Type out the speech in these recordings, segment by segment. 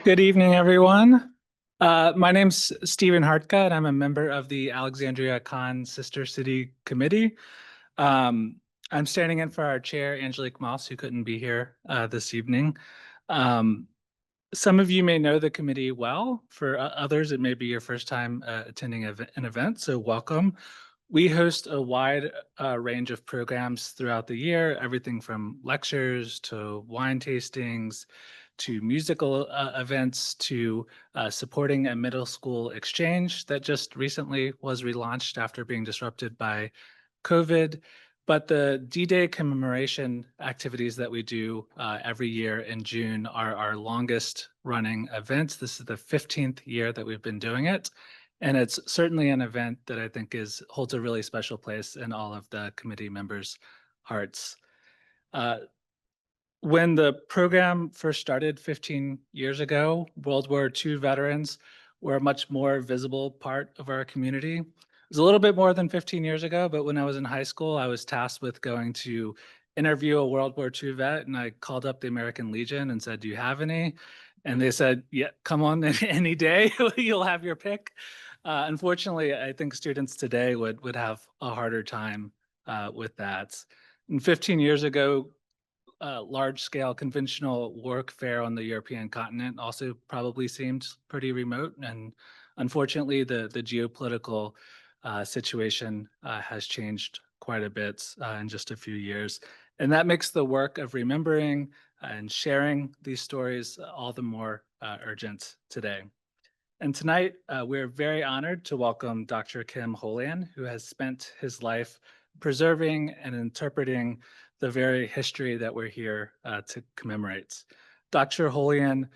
Good evening, everyone. My name's Stephen Hartka, and I'm a member of the Alexandria-Caen Sister City Committee. I'm standing in for our chair, Angelique Moss, who couldn't be here this evening. Some of you may know the committee well. For others, it may be your first time attending an event, so welcome. We host a wide range of programs throughout the year, everything from lectures to wine tastings, to musical events, to supporting a middle school exchange that just recently was relaunched after being disrupted by COVID. But the D-Day commemoration activities that we do every year in June are our longest running events. This is the 15th year that we've been doing it. And it's certainly an event that I think holds a really special place in all of the committee members' hearts. When the program first started 15 years ago, World War II veterans were a much more visible part of our community. It was a little bit more than 15 years ago, but when I was in high school, I was tasked with going to interview a World War II vet, and I called up the American Legion and said, "Do you have any?" And they said, "Yeah, come on any day, you'll have your pick." Unfortunately, I think students today would have a harder time with that. And 15 years ago, large-scale conventional warfare on the European continent also probably seemed pretty remote. And unfortunately, the geopolitical situation has changed quite a bit in just a few years. And that makes the work of remembering and sharing these stories all the more urgent today. And tonight, we're very honored to welcome Dr. Kim Holien, who has spent his life preserving and interpreting the very history that we're here to commemorate. Dr. Holien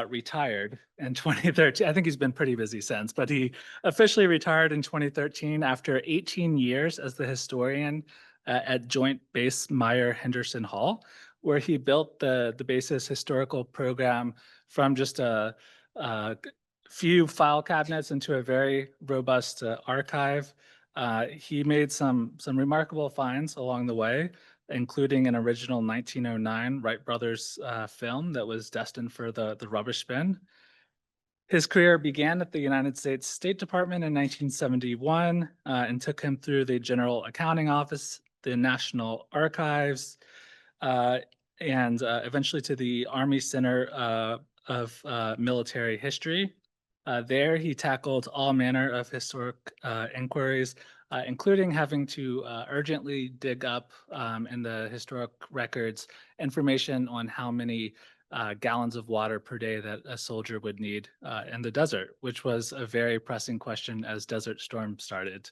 retired in 2013. I think he's been pretty busy since, but he officially retired in 2013 after 18 years as the historian at Joint Base Meyer-Henderson Hall, where he built the base's historical program from just a few file cabinets into a very robust archive. He made some remarkable finds along the way, including an original 1909 Wright Brothers film that was destined for the rubbish bin. His career began at the United States State Department in 1971 and took him through the General Accounting Office, the National Archives, and eventually to the Army Center of Military History. There, he tackled all manner of historic inquiries, including having to urgently dig up in the historic records information on how many gallons of water per day that a soldier would need in the desert, which was a very pressing question as Desert Storm started.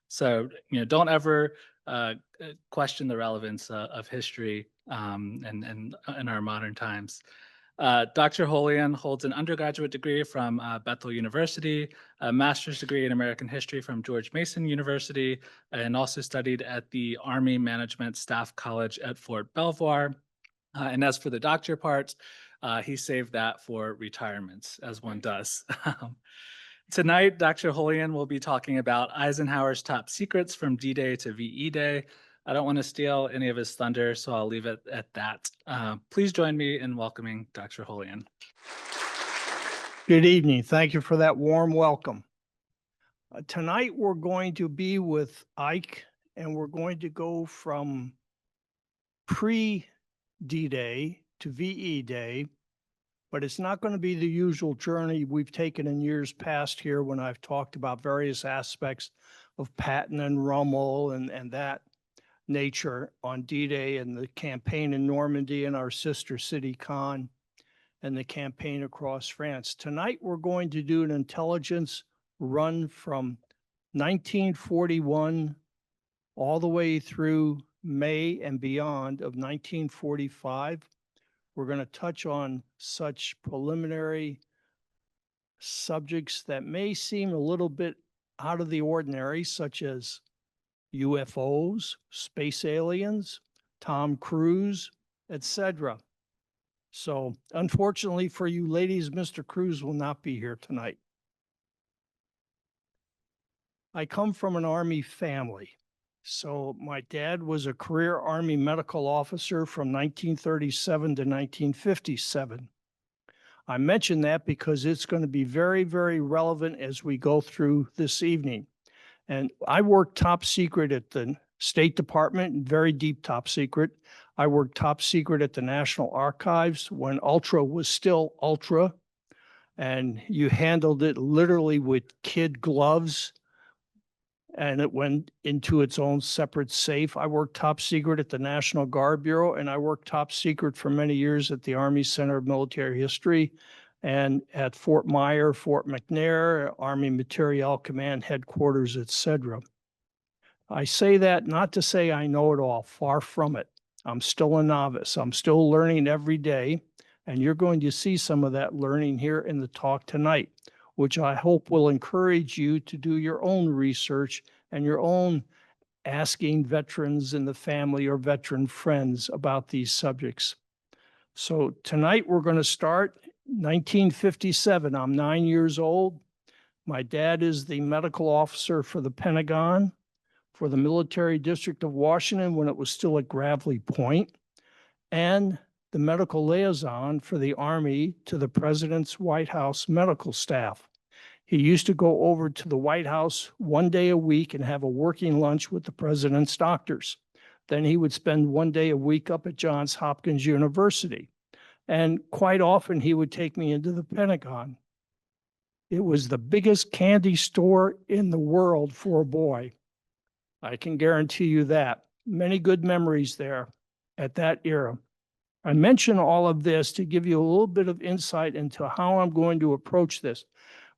So, don't ever question the relevance of history in our modern times. Dr. Holien holds an undergraduate degree from Bethel University, a master's degree in American history from George Mason University, and also studied at the Army Management Staff College at Fort Belvoir. And as for the doctor part, he saved that for retirement, as one does. Tonight, Dr. Holien will be talking about Eisenhower's top secrets from D-Day to VE Day. I don't want to steal any of his thunder, so I'll leave it at that. Please join me in welcoming Dr. Holien. Good evening. Thank you for that warm welcome. Tonight, we're going to be with Ike, and we're going to go from pre-D-Day to VE Day, but it's not going to be the usual journey we've taken in years past here when I've talked about various aspects of Patton and Rommel and that nature on D-Day and the campaign in Normandy and our sister city Caen and the campaign across France. Tonight, we're going to do an intelligence run from 1941 all the way through May and beyond of 1945. We're going to touch on such preliminary subjects that may seem a little bit out of the ordinary, such as UFOs, space aliens, Tom Cruise, etc. So unfortunately for you ladies, Mr. Cruise will not be here tonight. I come from an Army family. So my dad was a career Army medical officer from 1937 to 1957. I mention that because it's going to be very, very relevant as we go through this evening. And I worked top secret at the State Department, very deep top secret. I worked top secret at the National Archives when Ultra was still Ultra. And you handled it literally with kid gloves, and it went into its own separate safe. I worked top secret at the National Guard Bureau, and I worked top secret for many years at the Army Center of Military History and at Fort Myer, Fort McNair, Army Materiel Command Headquarters, etc. I say that not to say I know it all, far from it. I'm still a novice. I'm still learning every day, and you're going to see some of that learning here in the talk tonight, which I hope will encourage you to do your own research and your own asking veterans in the family or veteran friends about these subjects. So tonight we're going to start 1957. I'm 9 years old. My dad is the medical officer for the Pentagon, for the Military District of Washington when it was still at Gravely Point, and the medical liaison for the Army to the President's White House medical staff. He used to go over to the White House one day a week and have a working lunch with the President's doctors. Then he would spend one day a week up at Johns Hopkins University. And quite often he would take me into the Pentagon. It was the biggest candy store in the world for a boy. I can guarantee you that. Many good memories there at that era. I mention all of this to give you a little bit of insight into how I'm going to approach this.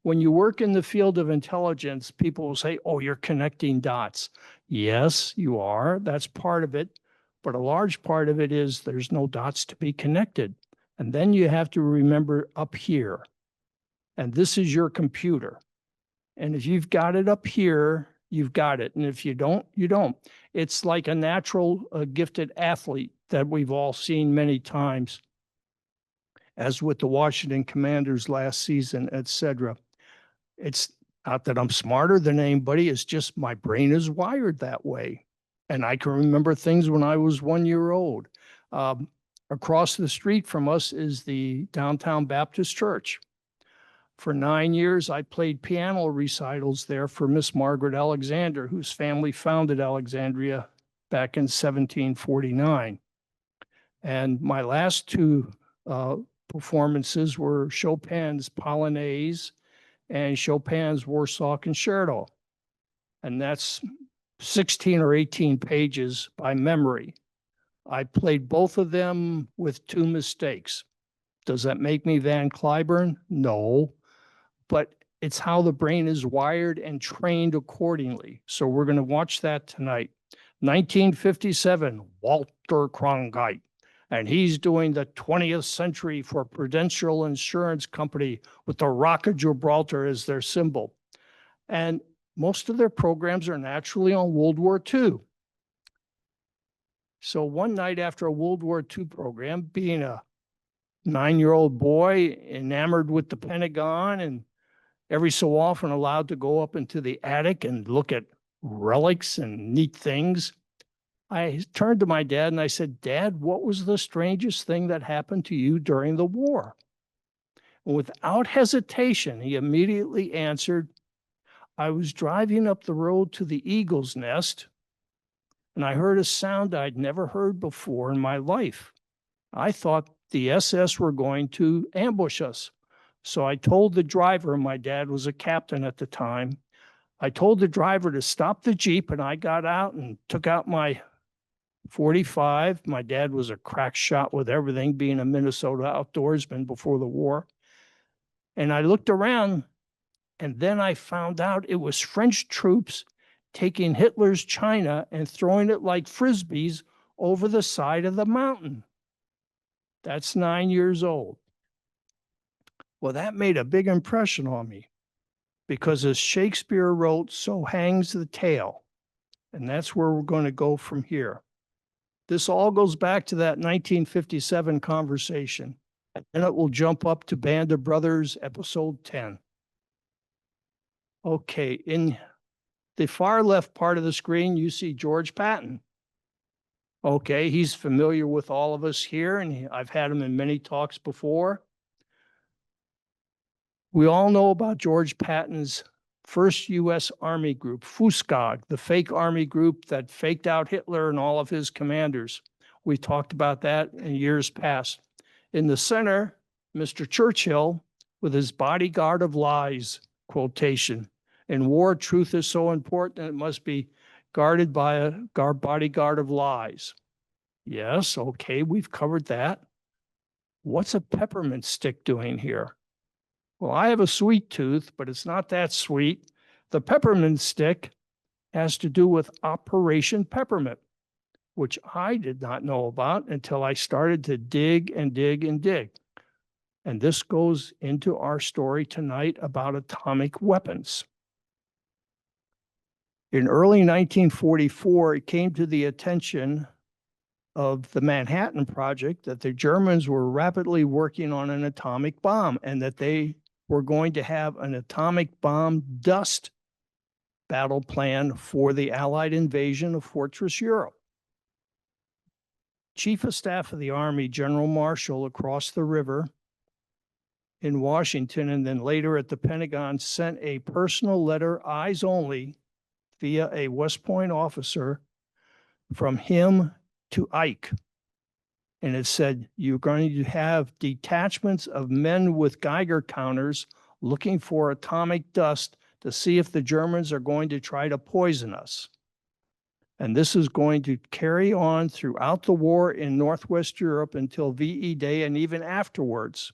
When you work in the field of intelligence, people will say, oh, you're connecting dots. Yes, you are. That's part of it. But a large part of it is there's no dots to be connected. And then you have to remember up here. And this is your computer. And if you've got it up here, you've got it. And if you don't, you don't. It's like a natural gifted athlete that we've all seen many times, as with the Washington Commanders last season, etc. It's not that I'm smarter than anybody. It's just my brain is wired that way. And I can remember things when I was 1 year old. Across the street from us is the Downtown Baptist Church. For 9 years, I played piano recitals there for Miss Margaret Alexander, whose family founded Alexandria back in 1749. And my last two performances were Chopin's Polonaise and Chopin's Warsaw Concerto. And that's 16 or 18 pages by memory. I played both of them with 2 mistakes. Does that make me Van Cliburn? No. But it's how the brain is wired and trained accordingly. So we're going to watch that tonight. 1957, Walter Cronkite. And he's doing the 20th century for Prudential Insurance Company with the Rock of Gibraltar as their symbol. And most of their programs are naturally on World War II. So one night after a World War II program, being a 9-year-old boy enamored with the Pentagon and every so often allowed to go up into the attic and look at relics and neat things, I turned to my dad and I said, Dad, what was the strangest thing that happened to you during the war? And without hesitation, he immediately answered, I was driving up the road to the Eagle's Nest, and I heard a sound I'd never heard before in my life. I thought the SS were going to ambush us. So I told the driver, my dad was a captain at the time, I told the driver to stop the Jeep, and I got out and took out my .45. My dad was a crack shot with everything, being a Minnesota outdoorsman before the war. And I looked around, and then I found out it was French troops taking Hitler's China and throwing it like frisbees over the side of the mountain. That's 9 years old. Well, that made a big impression on me because as Shakespeare wrote, so hangs the tale. And that's where we're going to go from here. This all goes back to that 1957 conversation, and it will jump up to Band of Brothers, episode 10. Okay, in the far left part of the screen, you see George Patton. Okay, he's familiar with all of us here, and I've had him in many talks before. We all know about George Patton's first U.S. Army group, Fuscog, the fake army group that faked out Hitler and all of his commanders. We talked about that in years past. In the center, Mr. Churchill with his bodyguard of lies quotation. In war, truth is so important it must be guarded by a bodyguard of lies. Yes, okay, we've covered that. What's a peppermint stick doing here? Well, I have a sweet tooth, but it's not that sweet. The peppermint stick has to do with Operation Peppermint, which I did not know about until I started to dig and dig and dig. And this goes into our story tonight about atomic weapons. In early 1944, it came to the attention of the Manhattan Project that the Germans were rapidly working on an atomic bomb and that they were going to have an atomic bomb dust battle plan for the Allied invasion of Fortress Europe. Chief of Staff of the Army, General Marshall, across the river in Washington and then later at the Pentagon, sent a personal letter, eyes only, via a West Point officer from him to Ike. And it said, you're going to have detachments of men with Geiger counters looking for atomic dust to see if the Germans are going to try to poison us. And this is going to carry on throughout the war in Northwest Europe until VE Day and even afterwards.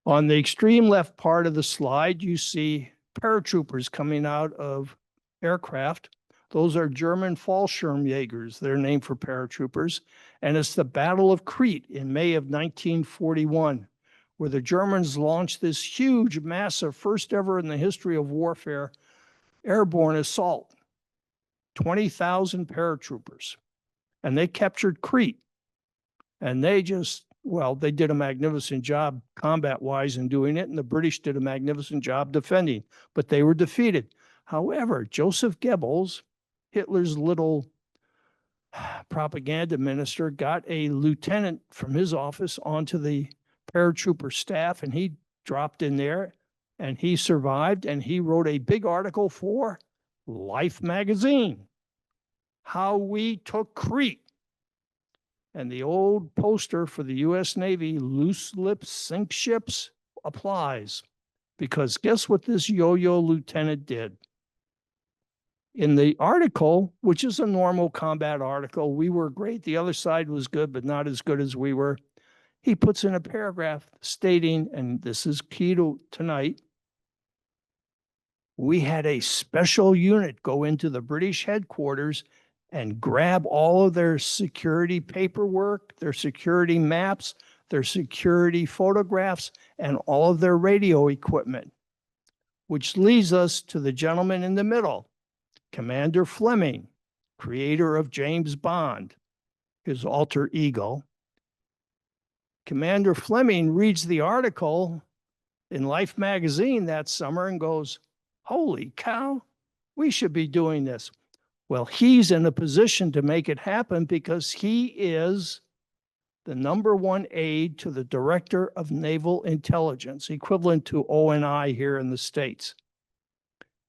On the extreme left part of the slide, you see paratroopers coming out of aircraft. Those are German Fallschirmjägers, they're named for paratroopers. And it's the Battle of Crete in May of 1941, where the Germans launched this huge, massive, first ever in the history of warfare, airborne assault. 20,000 paratroopers. And they captured Crete. And they just, well, they did a magnificent job combat-wise in doing it, and the British did a magnificent job defending, but they were defeated. However, Joseph Goebbels, Hitler's little propaganda minister, got a lieutenant from his office onto the paratrooper staff, and he dropped in there, and he survived, and he wrote a big article for Life magazine, how we took Crete. And the old poster for the U.S. Navy, loose lips sink ships, applies. Because guess what this yo-yo lieutenant did? In the article, which is a normal combat article, we were great, the other side was good, but not as good as we were. He puts in a paragraph stating, and this is key to tonight, we had a special unit go into the British headquarters and grab all of their security paperwork, their security maps, their security photographs, and all of their radio equipment, which leads us to the gentleman in the middle, Commander Fleming, creator of James Bond, his alter ego. Commander Fleming reads the article in Life magazine that summer and goes, holy cow, we should be doing this. Well, he's in a position to make it happen because he is the #1 aide to the Director of Naval Intelligence, equivalent to ONI here in the States.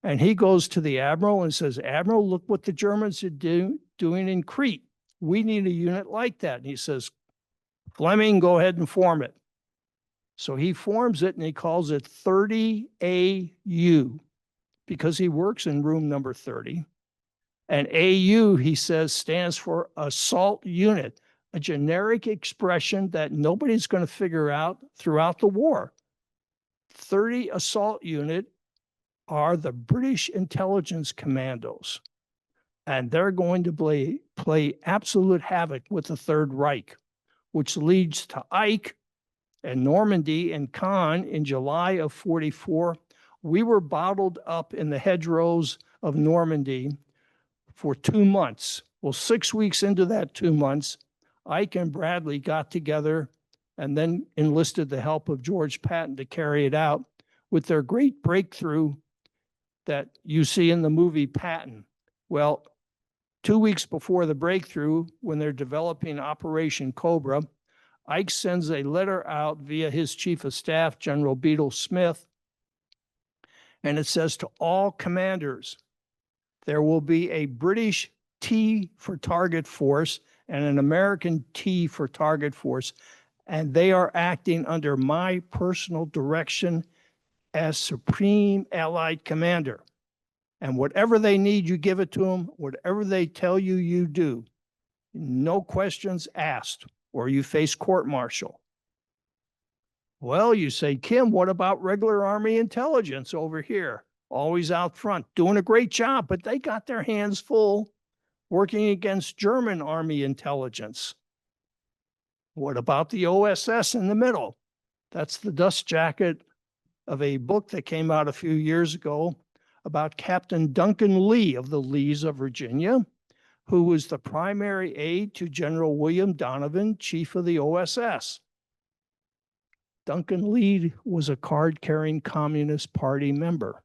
And he goes to the Admiral and says, Admiral, look what the Germans are doing in Crete. We need a unit like that. And he says, Fleming, go ahead and form it. So he forms it and he calls it 30AU because he works in room number 30. And AU, he says, stands for Assault Unit, a generic expression that nobody's going to figure out throughout the war. 30 Assault Unit are the British intelligence commandos, and they're going to play absolute havoc with the Third Reich, which leads to Ike and Normandy and Caen in July of 44. We were bottled up in the hedgerows of Normandy for 2 months. Well, 6 weeks into that 2 months, Ike and Bradley got together and then enlisted the help of George Patton to carry it out with their great breakthrough that you see in the movie Patton. Well, 2 weeks before the breakthrough, when they're developing Operation Cobra, Ike sends a letter out via his chief of staff, General Beadle Smith, and it says to all commanders, there will be a British T for target force and an American T for target force, and they are acting under my personal direction as Supreme Allied Commander. And whatever they need, you give it to them. Whatever they tell you, you do. No questions asked, or you face court-martial. Well, you say, Kim, what about regular Army intelligence over here? Always out front, doing a great job, but they got their hands full working against German Army intelligence. What about the OSS in the middle? That's the dust jacket of a book that came out a few years ago about Captain Duncan Lee of the Lees of Virginia, who was the primary aide to General William Donovan, chief of the OSS. Duncan Lee was a card-carrying Communist Party member.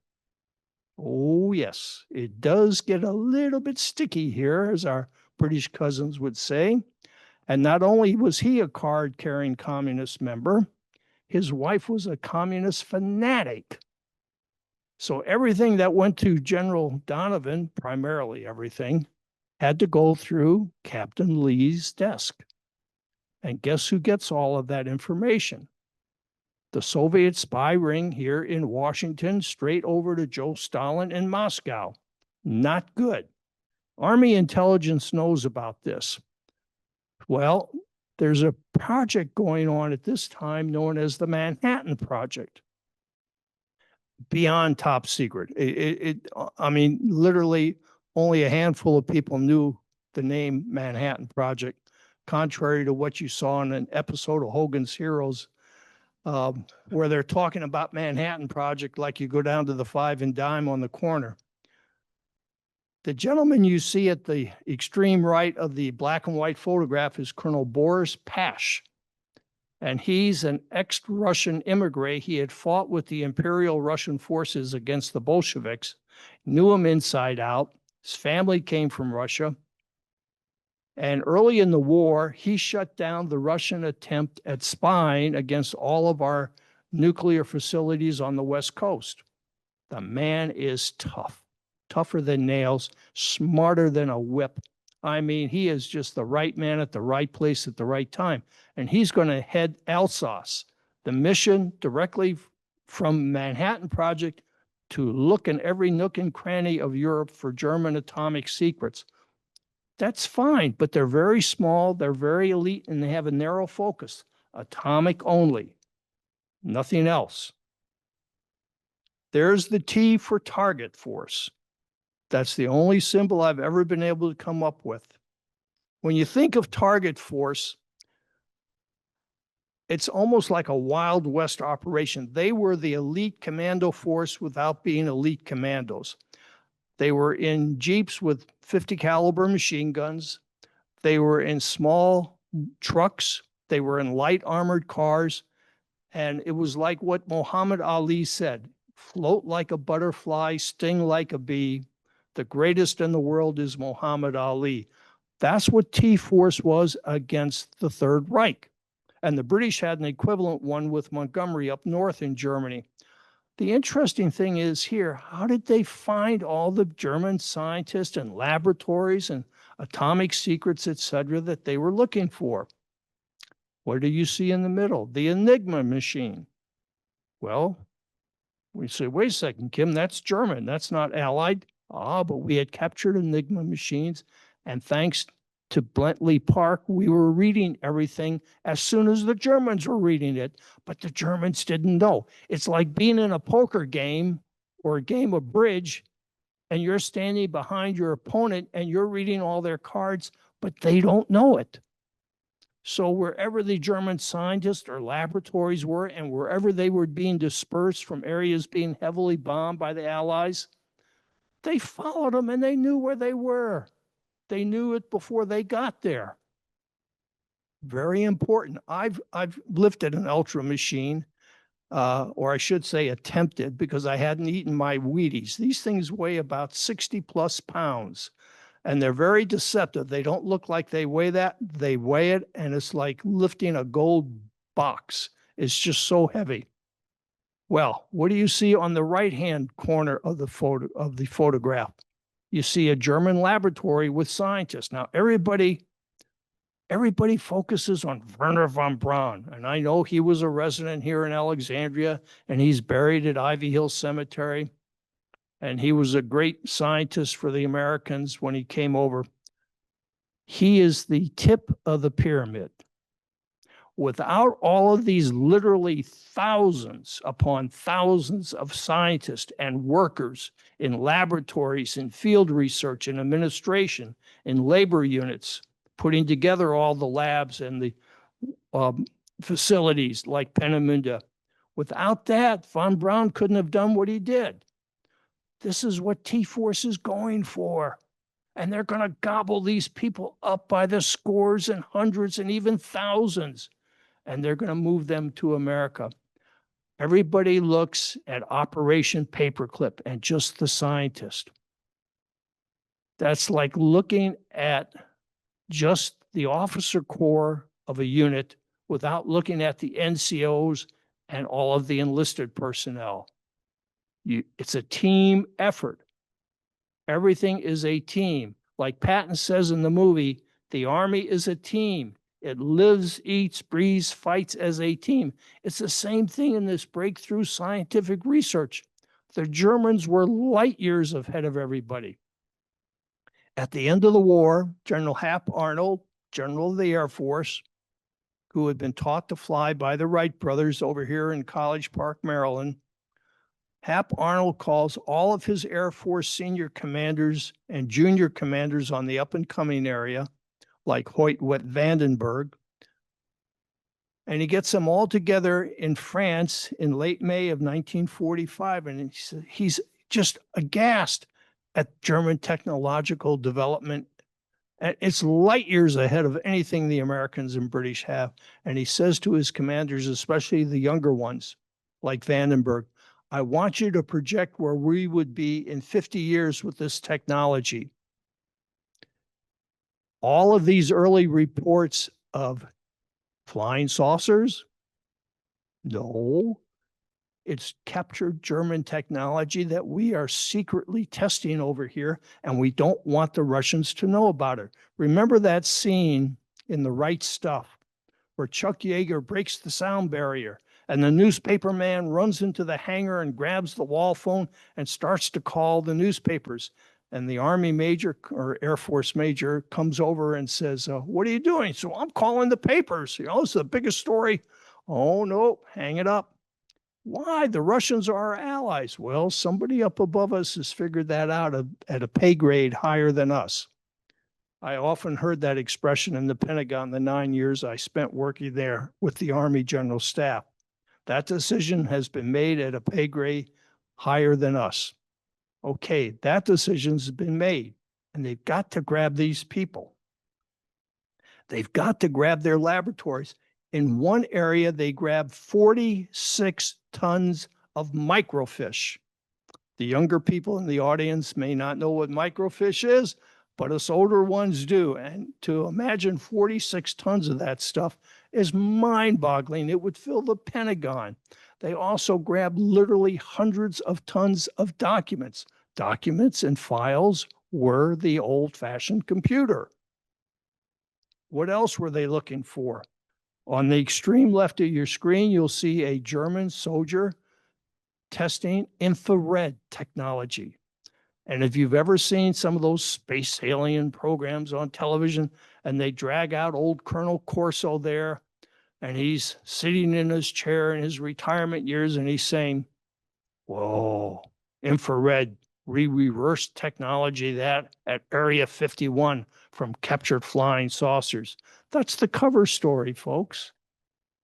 Oh, yes, it does get a little bit sticky here, as our British cousins would say. And not only was he a card-carrying Communist member, his wife was a Communist fanatic. So everything that went to General Donovan, primarily everything, had to go through Captain Lee's desk. And guess who gets all of that information? The Soviet spy ring here in Washington, straight over to Joe Stalin in Moscow. Not good. Army intelligence knows about this. Well, there's a project going on at this time known as the Manhattan Project. Beyond top secret. I mean, literally only a handful of people knew the name Manhattan Project, contrary to what you saw in an episode of Hogan's Heroes, where they're talking about Manhattan Project like you go down to the Five and Dime on the corner. The gentleman you see at the extreme right of the black and white photograph is Colonel Boris Pash. And he's an ex-Russian immigrant. He had fought with the Imperial Russian forces against the Bolsheviks, knew them inside out. His family came from Russia. And early in the war, he shut down the Russian attempt at spying against all of our nuclear facilities on the West Coast. The man is tough, tougher than nails, smarter than a whip. I mean, he is just the right man at the right place at the right time. And he's going to head Alsace, the mission directly from Manhattan Project to look in every nook and cranny of Europe for German atomic secrets. That's fine, but they're very small, they're very elite, and they have a narrow focus. Atomic only, nothing else. There's the T for target force. That's the only symbol I've ever been able to come up with. When you think of target force, it's almost like a Wild West operation. They were the elite commando force without being elite commandos. They were in Jeeps with 50 caliber machine guns. They were in small trucks. They were in light armored cars. And it was like what Muhammad Ali said, float like a butterfly, sting like a bee. The greatest in the world is Muhammad Ali. That's what T-Force was against the Third Reich. And the British had an equivalent one with Montgomery up north in Germany. The interesting thing is here, how did they find all the German scientists and laboratories and atomic secrets, et cetera, that they were looking for? What do you see in the middle? The Enigma machine. Well, we say, wait a second, Kim, that's German. That's not Allied. But we had captured Enigma machines, and thanks to Bletchley Park, we were reading everything as soon as the Germans were reading it, but the Germans didn't know. It's like being in a poker game or a game of bridge, and you're standing behind your opponent and you're reading all their cards, but they don't know it. So wherever the German scientists or laboratories were, and wherever they were being dispersed from areas being heavily bombed by the Allies, they followed them and they knew where they were. They knew it before they got there. Very important. I've lifted an Ultra machine, or I should say attempted, because I hadn't eaten my Wheaties. These things weigh about 60 plus pounds. And they're very deceptive. They don't look like they weigh that. They weigh it, and it's like lifting a gold box. It's just so heavy. Well, what do you see on the right-hand corner of the photograph? You see a German laboratory with scientists. Now, everybody focuses on Werner von Braun, and I know he was a resident here in Alexandria, and he's buried at Ivy Hill Cemetery. And he was a great scientist for the Americans when he came over. He is the tip of the pyramid. Without all of these literally thousands upon thousands of scientists and workers in laboratories, in field research, in administration, in labor units, putting together all the labs and the facilities like Peenemünde, without that, von Braun couldn't have done what he did. This is what T-Force is going for. And they're going to gobble these people up by the scores and hundreds and even thousands. And they're going to move them to America. Everybody looks at Operation Paperclip and just the scientist. That's like looking at just the officer corps of a unit without looking at the NCOs and all of the enlisted personnel. It's a team effort. Everything is a team. Like Patton says in the movie, the Army is a team. It lives, eats, breathes, fights as a team. It's the same thing in this breakthrough scientific research. The Germans were light years ahead of everybody. At the end of the war, General Hap Arnold, General of the Air Force, who had been taught to fly by the Wright brothers over here in College Park, Maryland, Hap Arnold calls all of his Air Force senior commanders and junior commanders on the up-and-coming area, like Hoyt Vandenberg, and he gets them all together in France in late May of 1945, and he's just aghast at German technological development. It's light years ahead of anything the Americans and British have, and he says to his commanders, especially the younger ones, like Vandenberg, I want you to project where we would be in 50 years with this technology. All of these early reports of flying saucers, no, it's captured German technology that we are secretly testing over here, and we don't want the Russians to know about it. Remember that scene in The Right Stuff where Chuck Yeager breaks the sound barrier and the newspaper man runs into the hangar and grabs the wall phone and starts to call the newspapers. And the Army major or Air Force major comes over and says, what are you doing? So I'm calling the papers. It's the biggest story. Oh, no, hang it up. Why? The Russians are our allies. Well, somebody up above us has figured that out at a pay grade higher than us. I often heard that expression in the Pentagon the 9 years I spent working there with the Army General Staff. That decision has been made at a pay grade higher than us. Okay, that decision's been made, and they've got to grab these people. They've got to grab their laboratories. In one area, they grabbed 46 tons of microfish. The younger people in the audience may not know what microfish is, but us older ones do. And to imagine 46 tons of that stuff is mind-boggling. It would fill the Pentagon. They also grabbed literally hundreds of tons of documents. Documents and files were the old-fashioned computer. What else were they looking for? On the extreme left of your screen, you'll see a German soldier testing infrared technology. And if you've ever seen some of those space alien programs on television, and they drag out old Colonel Corso there, and he's sitting in his chair in his retirement years, and he's saying, whoa, infrared, we reversed technology that at Area 51 from captured flying saucers. That's the cover story, folks.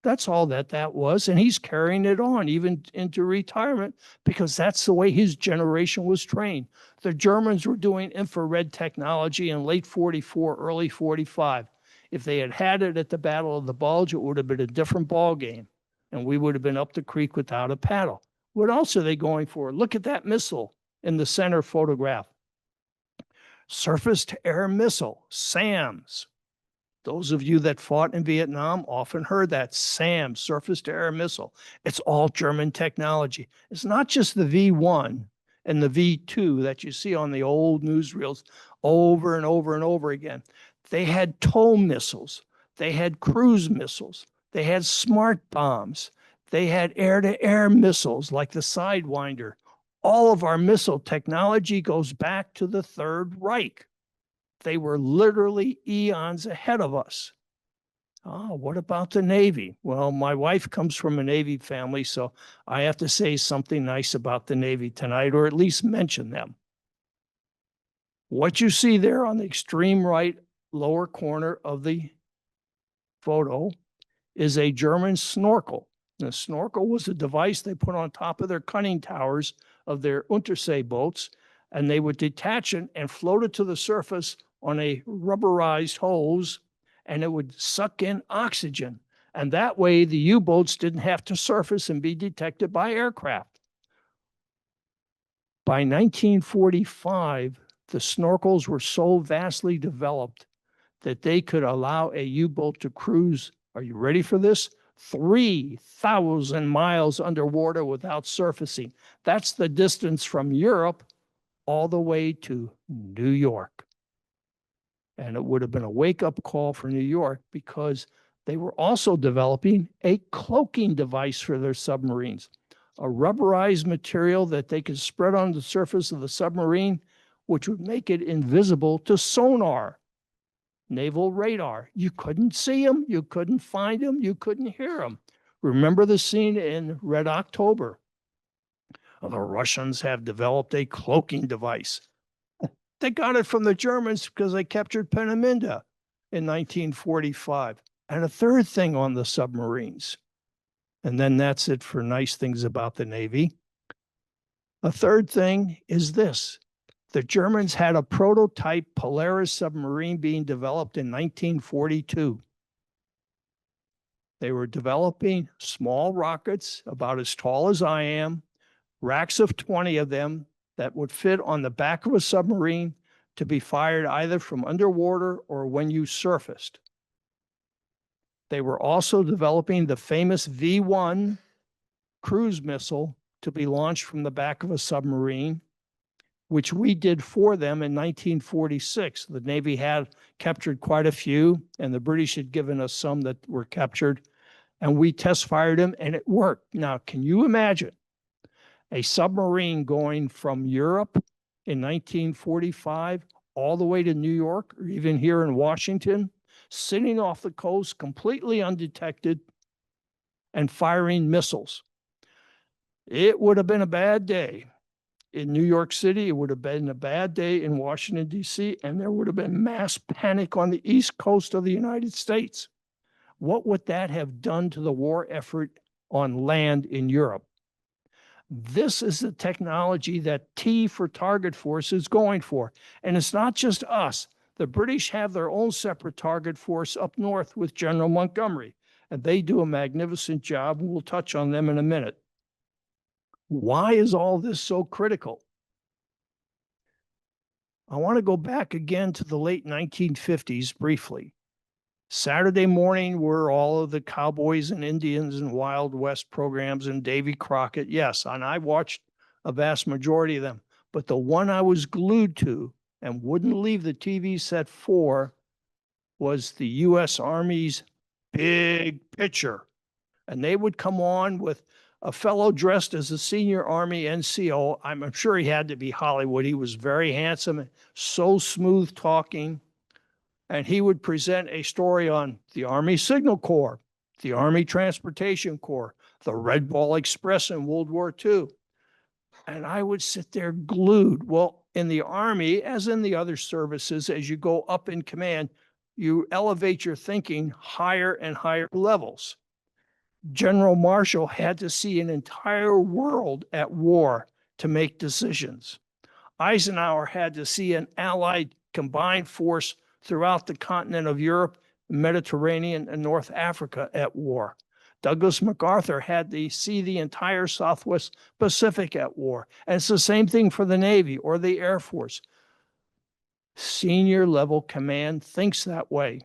That's all that was. And he's carrying it on even into retirement because that's the way his generation was trained. The Germans were doing infrared technology in late 44, early 45. If they had had it at the Battle of the Bulge, it would have been a different ball game, and we would have been up the creek without a paddle. What else are they going for? Look at that missile in the center photograph. Surface-to-air missile, SAMs. Those of you that fought in Vietnam often heard that SAM, surface-to-air missile. It's all German technology. It's not just the V1 and the V2 that you see on the old newsreels over and over and over again. They had tow missiles. They had cruise missiles. They had smart bombs. They had air-to-air missiles like the Sidewinder. All of our missile technology goes back to the Third Reich. They were literally eons ahead of us. Oh, what about the Navy? Well, my wife comes from a Navy family, so I have to say something nice about the Navy tonight, or at least mention them. What you see there on the extreme right lower corner of the photo is a German snorkel. The snorkel was a device they put on top of their conning towers of their Untersee boats, and they would detach it and float it to the surface on a rubberized hose, and it would suck in oxygen. And that way, the U-boats didn't have to surface and be detected by aircraft. By 1945, the snorkels were so vastly developed that they could allow a U-boat to cruise, are you ready for this? 3,000 miles underwater without surfacing. That's the distance from Europe all the way to New York. And it would have been a wake-up call for New York because they were also developing a cloaking device for their submarines, a rubberized material that they could spread on the surface of the submarine, which would make it invisible to sonar, naval radar. You couldn't see them, you couldn't find them, you couldn't hear them. Remember the scene in Red October? The Russians have developed a cloaking device. They got it from the Germans because they captured Peenemünde in 1945. And a third thing on the submarines, and then that's it for nice things about the Navy. A third thing is this. The Germans had a prototype Polaris submarine being developed in 1942. They were developing small rockets about as tall as I am, racks of 20 of them that would fit on the back of a submarine to be fired either from underwater or when you surfaced. They were also developing the famous V1 cruise missile to be launched from the back of a submarine, which we did for them in 1946. The Navy had captured quite a few, and the British had given us some that were captured, and we test fired them, and it worked. Now, can you imagine a submarine going from Europe in 1945 all the way to New York, or even here in Washington, sitting off the coast completely undetected and firing missiles? It would have been a bad day in New York City. It would have been a bad day in Washington, D.C., and there would have been mass panic on the East Coast of the United States. What would that have done to the war effort on land in Europe? This is the technology that T for Target Force is going for. And it's not just us. The British have their own separate target force up north with General Montgomery, and they do a magnificent job. We'll touch on them in a minute. Why is all this so critical? I want to go back again to the late 1950s briefly. Saturday morning were all of the Cowboys and Indians and Wild West programs and Davy Crockett. Yes, and I watched a vast majority of them. But the one I was glued to and wouldn't leave the TV set for was the U.S. Army's Big Picture. And they would come on with a fellow dressed as a senior Army NCO. I'm sure he had to be Hollywood. He was very handsome, so smooth talking. And he would present a story on the Army Signal Corps, the Army Transportation Corps, the Red Ball Express in World War II. And I would sit there glued. Well, in the Army, as in the other services, as you go up in command, you elevate your thinking higher and higher levels. General Marshall had to see an entire world at war to make decisions. Eisenhower had to see an allied combined force throughout the continent of Europe, Mediterranean, and North Africa at war. Douglas MacArthur had to see the entire Southwest Pacific at war. And it's the same thing for the Navy or the Air Force. Senior level command thinks that way.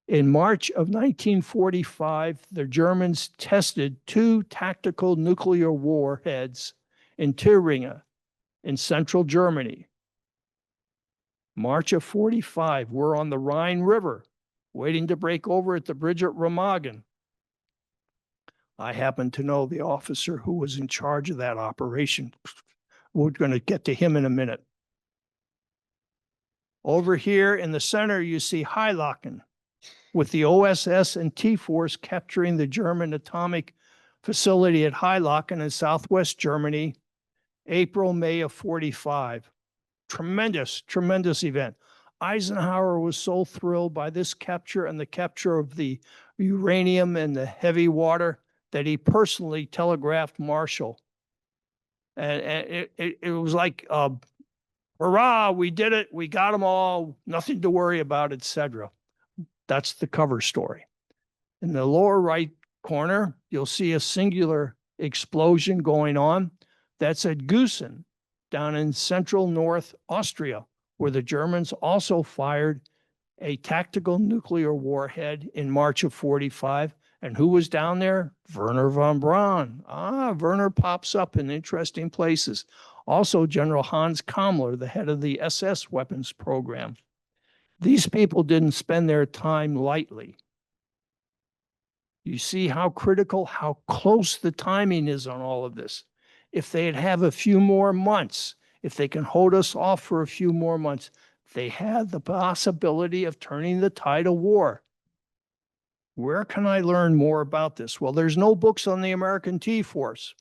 In March of 1945, the Germans tested 2 tactical nuclear warheads in Thuringia in central Germany. March of 45, we're on the Rhine River, waiting to break over at the bridge at Remagen. I happen to know the officer who was in charge of that operation. We're going to get to him in a minute. Over here in the center, you see Heilachen, with the OSS and T-Force capturing the German atomic facility at Heilachen in southwest Germany, April, May of 45. Tremendous, tremendous event. Eisenhower was so thrilled by this capture and the capture of the uranium and the heavy water that he personally telegraphed Marshall. And it was like, hurrah, we did it. We got them all. Nothing to worry about, etc. That's the cover story. In the lower right corner, you'll see a singular explosion going on. That's at Gusen, down in central North Austria, where the Germans also fired a tactical nuclear warhead in March of 45. And who was down there? Werner von Braun. Werner pops up in interesting places. Also, General Hans Kammler, the head of the SS weapons program. These people didn't spend their time lightly. You see how critical, how close the timing is on all of this. If they'd have a few more months, if they can hold us off for a few more months, they had the possibility of turning the tide of war. Where can I learn more about this? Well, there's no books on the American T-Force.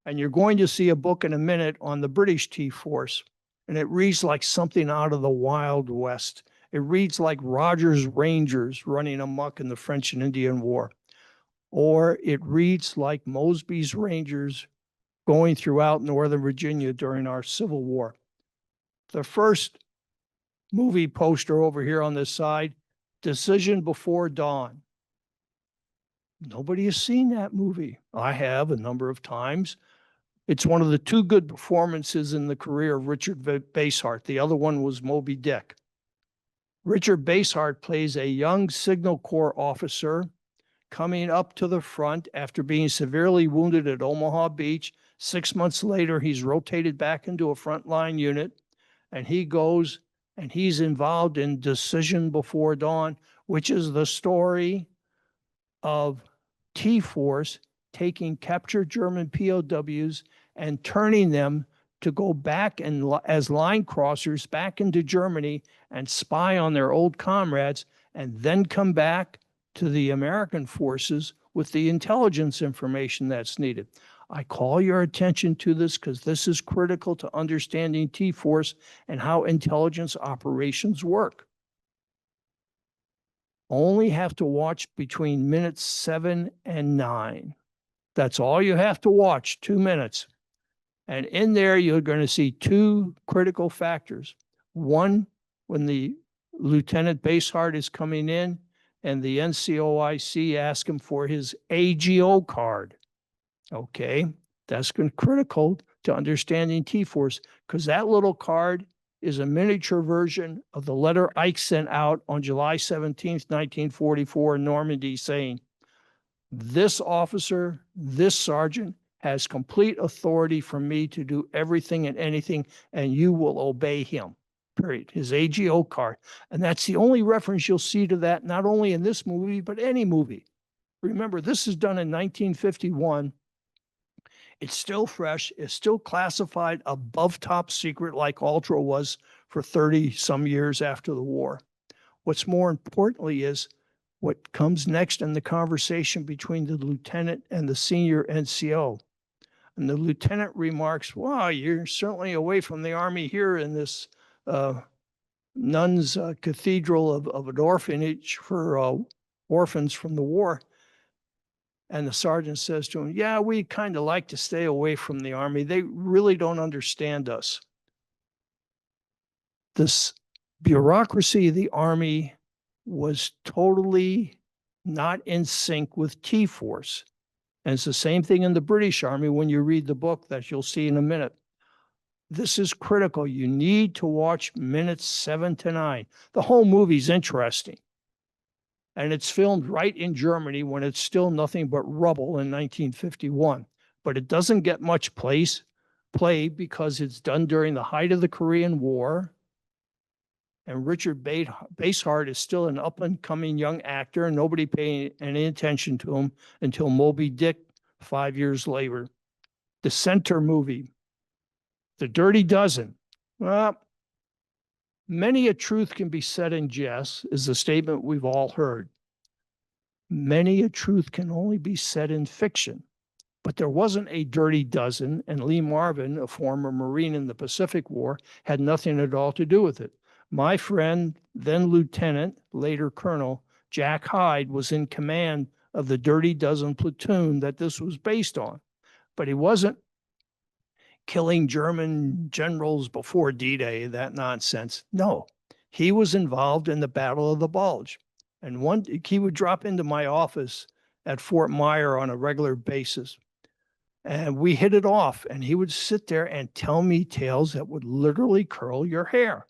And you're going to see a book in a minute on the British T-Force. And it reads like something out of the Wild West. It reads like Rogers Rangers running amok in the French and Indian War. Or it reads like Mosby's Rangers going throughout Northern Virginia during our Civil War. The first movie poster over here on this side, Decision Before Dawn. Nobody has seen that movie. I have a number of times. It's one of the 2 good performances in the career of Richard Basehart. The other one was Moby Dick. Richard Basehart plays a young Signal Corps officer coming up to the front after being severely wounded at Omaha Beach. 6 months later, he's rotated back into a frontline unit, and he goes and he's involved in Decision Before Dawn, which is the story of T-Force taking captured German POWs and turning them to go back and as line crossers back into Germany and spy on their old comrades, and then come back to the American forces with the intelligence information that's needed. I call your attention to this because this is critical to understanding T-Force and how intelligence operations work. Only have to watch between minutes 7 and 9. That's all you have to watch, 2 minutes. And in there, you're going to see 2 critical factors. One, when the Lieutenant Basehart is coming in and the NCOIC ask him for his AGO card. Okay, that's critical to understanding T-Force, because that little card is a miniature version of the letter Ike sent out on July 17th, 1944 in Normandy, saying, this officer, this sergeant has complete authority from me to do everything and anything, and you will obey him, period. His AGO card. And that's the only reference you'll see to that, not only in this movie, but any movie. Remember, this is done in 1951. It's still fresh. It's still classified above top secret like Ultra was for 30 some years after the war. What's more importantly is what comes next in the conversation between the lieutenant and the senior NCO. And the lieutenant remarks, wow, you're certainly away from the Army here in this nuns cathedral of an orphanage for orphans from the war. And the sergeant says to him, yeah, we kind of like to stay away from the Army. They really don't understand us. This bureaucracy of the Army was totally not in sync with T-Force. And it's the same thing in the British Army when you read the book that you'll see in a minute. this is critical. You need to watch minutes 7 to 9. The whole movie's interesting. And it's filmed right in Germany when it's still nothing but rubble in 1951. But it doesn't get much play because it's done during the height of the Korean War. And Richard Basehart is still an up-and-coming young actor, and nobody paying any attention to him until Moby Dick 5 years later. The center movie, The Dirty Dozen. Well, many a truth can be said in jest is a statement we've all heard. Many a truth can only be said in fiction. But there wasn't a dirty dozen, and Lee Marvin, a former Marine in the Pacific War, had nothing at all to do with it. My friend, then Lieutenant, later Colonel, Jack Hyde, was in command of the Dirty Dozen platoon that this was based on. But he wasn't killing German generals before D-Day, that nonsense. No, he was involved in the Battle of the Bulge. And he would drop into my office at Fort Myer on a regular basis. And we hit it off, and he would sit there and tell me tales that would literally curl your hair.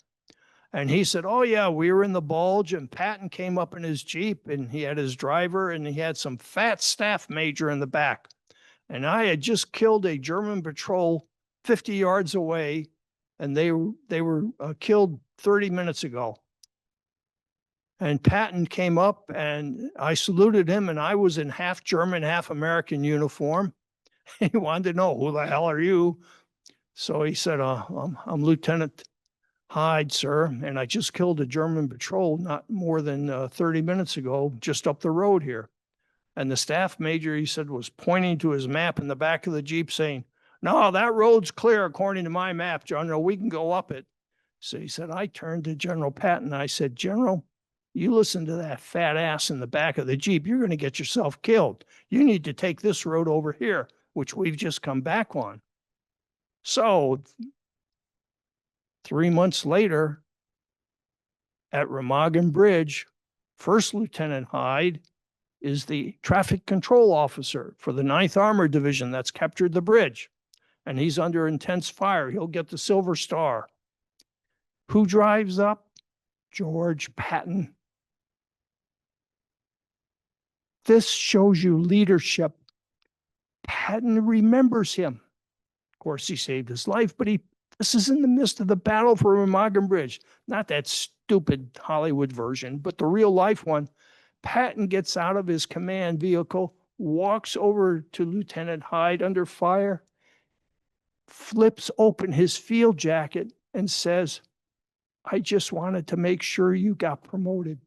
And he said, oh yeah, we were in the Bulge, and Patton came up in his Jeep, and he had his driver, and he had some fat staff major in the back. And I had just killed a German patrol 50 yards away, and they were killed 30 minutes ago. And Patton came up, and I saluted him, and I was in half German, half American uniform. He wanted to know, who the hell are you? So he said, I'm Lieutenant Hyde, sir, and I just killed a German patrol not more than 30 minutes ago, just up the road here. And the staff major, he said, was pointing to his map in the back of the Jeep saying, no, that road's clear according to my map, General. We can go up it. So he said, I turned to General Patton. I said, General, you listen to that fat ass in the back of the Jeep. You're going to get yourself killed. You need to take this road over here, which we've just come back on. So 3 months later, at Remagen Bridge, First Lieutenant Hyde is the traffic control officer for the 9th Armored Division that's captured the bridge. And he's under intense fire. He'll get the Silver Star. Who drives up? George Patton. This shows you leadership. Patton remembers him. Of course, he saved his life, but this is in the midst of the battle for Remagen Bridge. Not that stupid Hollywood version, but the real life one. Patton gets out of his command vehicle, walks over to Lieutenant Hyde under fire, flips open his field jacket, and says, I just wanted to make sure you got promoted.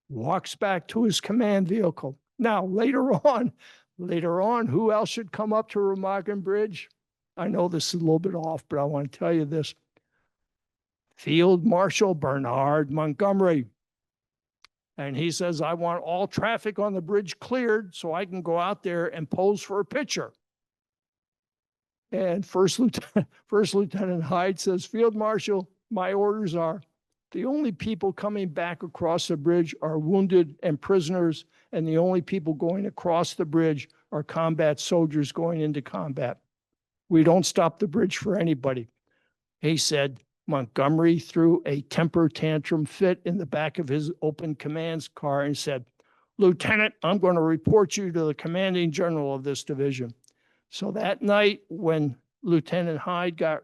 Walks back to his command vehicle. Now, later on, who else should come up to Remagen Bridge? I know this is a little bit off, but I want to tell you this. Field Marshal Bernard Montgomery. And he says, I want all traffic on the bridge cleared so I can go out there and pose for a picture. And First Lieutenant Hyde says, Field Marshal, my orders are, the only people coming back across the bridge are wounded and prisoners, and the only people going across the bridge are combat soldiers going into combat. We don't stop the bridge for anybody. He said, Montgomery threw a temper tantrum fit in the back of his open command's car and said, Lieutenant, I'm going to report you to the commanding general of this division. So that night, when Lieutenant Hyde got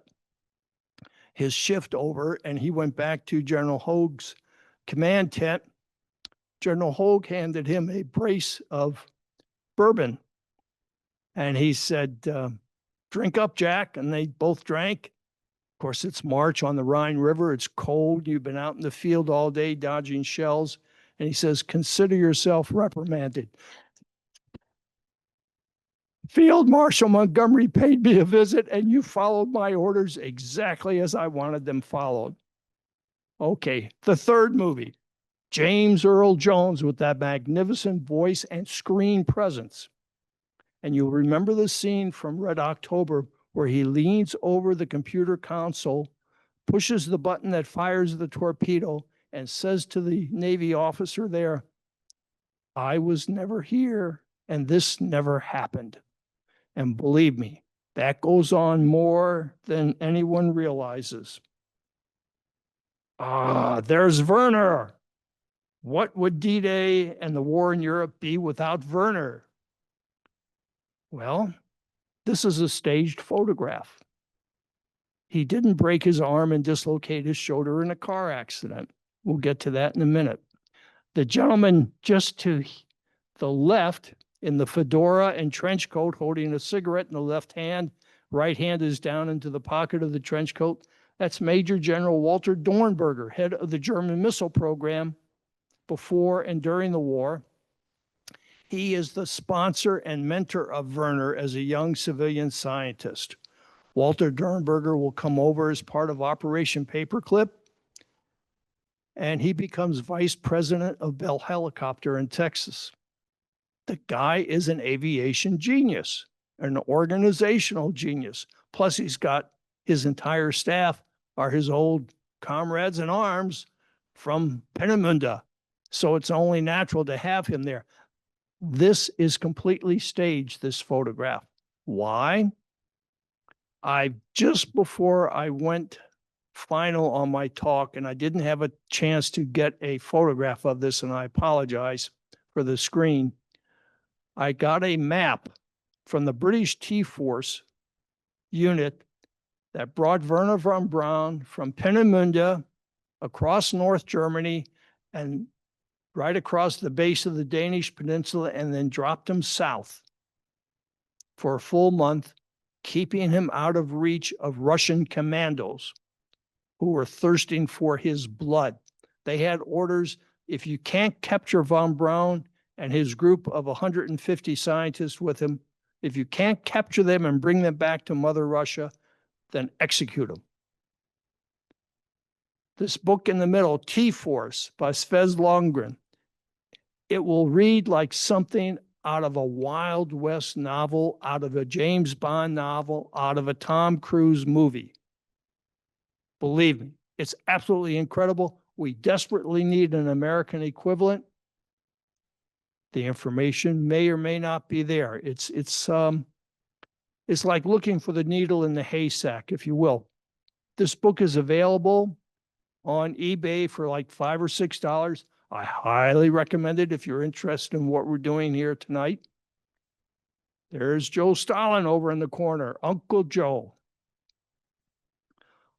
his shift over and he went back to General Hoag's command tent, General Hoag handed him a brace of bourbon. And he said, drink up, Jack. And they both drank. Of course, it's March on the Rhine River. It's cold. You've been out in the field all day dodging shells. And he says, consider yourself reprimanded. Field Marshal Montgomery paid me a visit, and you followed my orders exactly as I wanted them followed. Okay, the third movie, James Earl Jones with that magnificent voice and screen presence. And you'll remember the scene from Red October where he leans over the computer console, pushes the button that fires the torpedo, and says to the Navy officer there, I was never here, and this never happened. And believe me, That goes on more than anyone realizes. Ah, there's Werner. What would D-Day and the war in Europe be without Werner? Well, this is a staged photograph. He didn't break his arm and dislocate his shoulder in a car accident. We'll get to that in a minute. The gentleman just to the left in the fedora and trench coat holding a cigarette in the left hand, right hand is down into the pocket of the trench coat. That's Major General Walter Dornberger, head of the German missile program before and during the war. He is the sponsor and mentor of Werner as a young civilian scientist. Walter Dornberger will come over as part of Operation Paperclip, and he becomes vice president of Bell Helicopter in Texas. The guy is an aviation genius, an organizational genius. Plus, he's got his entire staff are his old comrades in arms from Peenemünde. So it's only natural to have him there. This is completely staged, this photograph. Why? Just before I went final on my talk, and I didn't have a chance to get a photograph of this, and I apologize for the screen. I got a map from the British T-Force unit that brought Werner von Braun from Peenemünde across North Germany and right across the base of the Danish peninsula, and then dropped him south for a full month, keeping him out of reach of Russian commandos who were thirsting for his blood. They had orders, if you can't capture von Braun and his group of 150 scientists with him, if you can't capture them and bring them back to Mother Russia, then execute them. This book in the middle, T-Force by Svez Lundgren, it will read like something out of a Wild West novel, out of a James Bond novel, out of a Tom Cruise movie. Believe me, it's absolutely incredible. We desperately need an American equivalent. The information may or may not be there. It's like looking for the needle in the haystack, if you will. This book is available on eBay for like $5 or $6. I highly recommend it if you're interested in what we're doing here tonight. There's Joe Stalin over in the corner, Uncle Joe.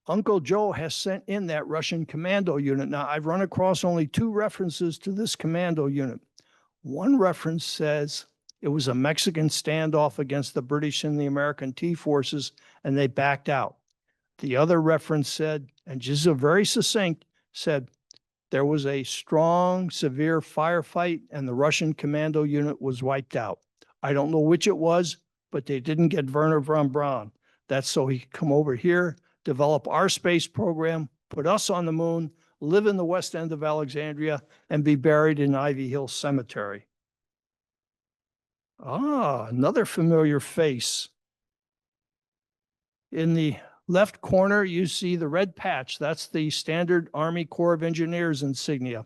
Uncle Joe has sent in that Russian commando unit. Now, I've run across only 2 references to this commando unit. One reference says it was a Mexican standoff against the British and the American T-forces, and they backed out. The other reference said, and just a very succinct, said there was a strong, severe firefight, and the Russian commando unit was wiped out. I don't know which it was, but they didn't get Werner von Braun. That's so he could come over here, develop our space program, put us on the moon, live in the west end of Alexandria, and be buried in Ivy Hill Cemetery. Ah, another familiar face. In the left corner, you see the red patch. That's the standard Army Corps of Engineers insignia.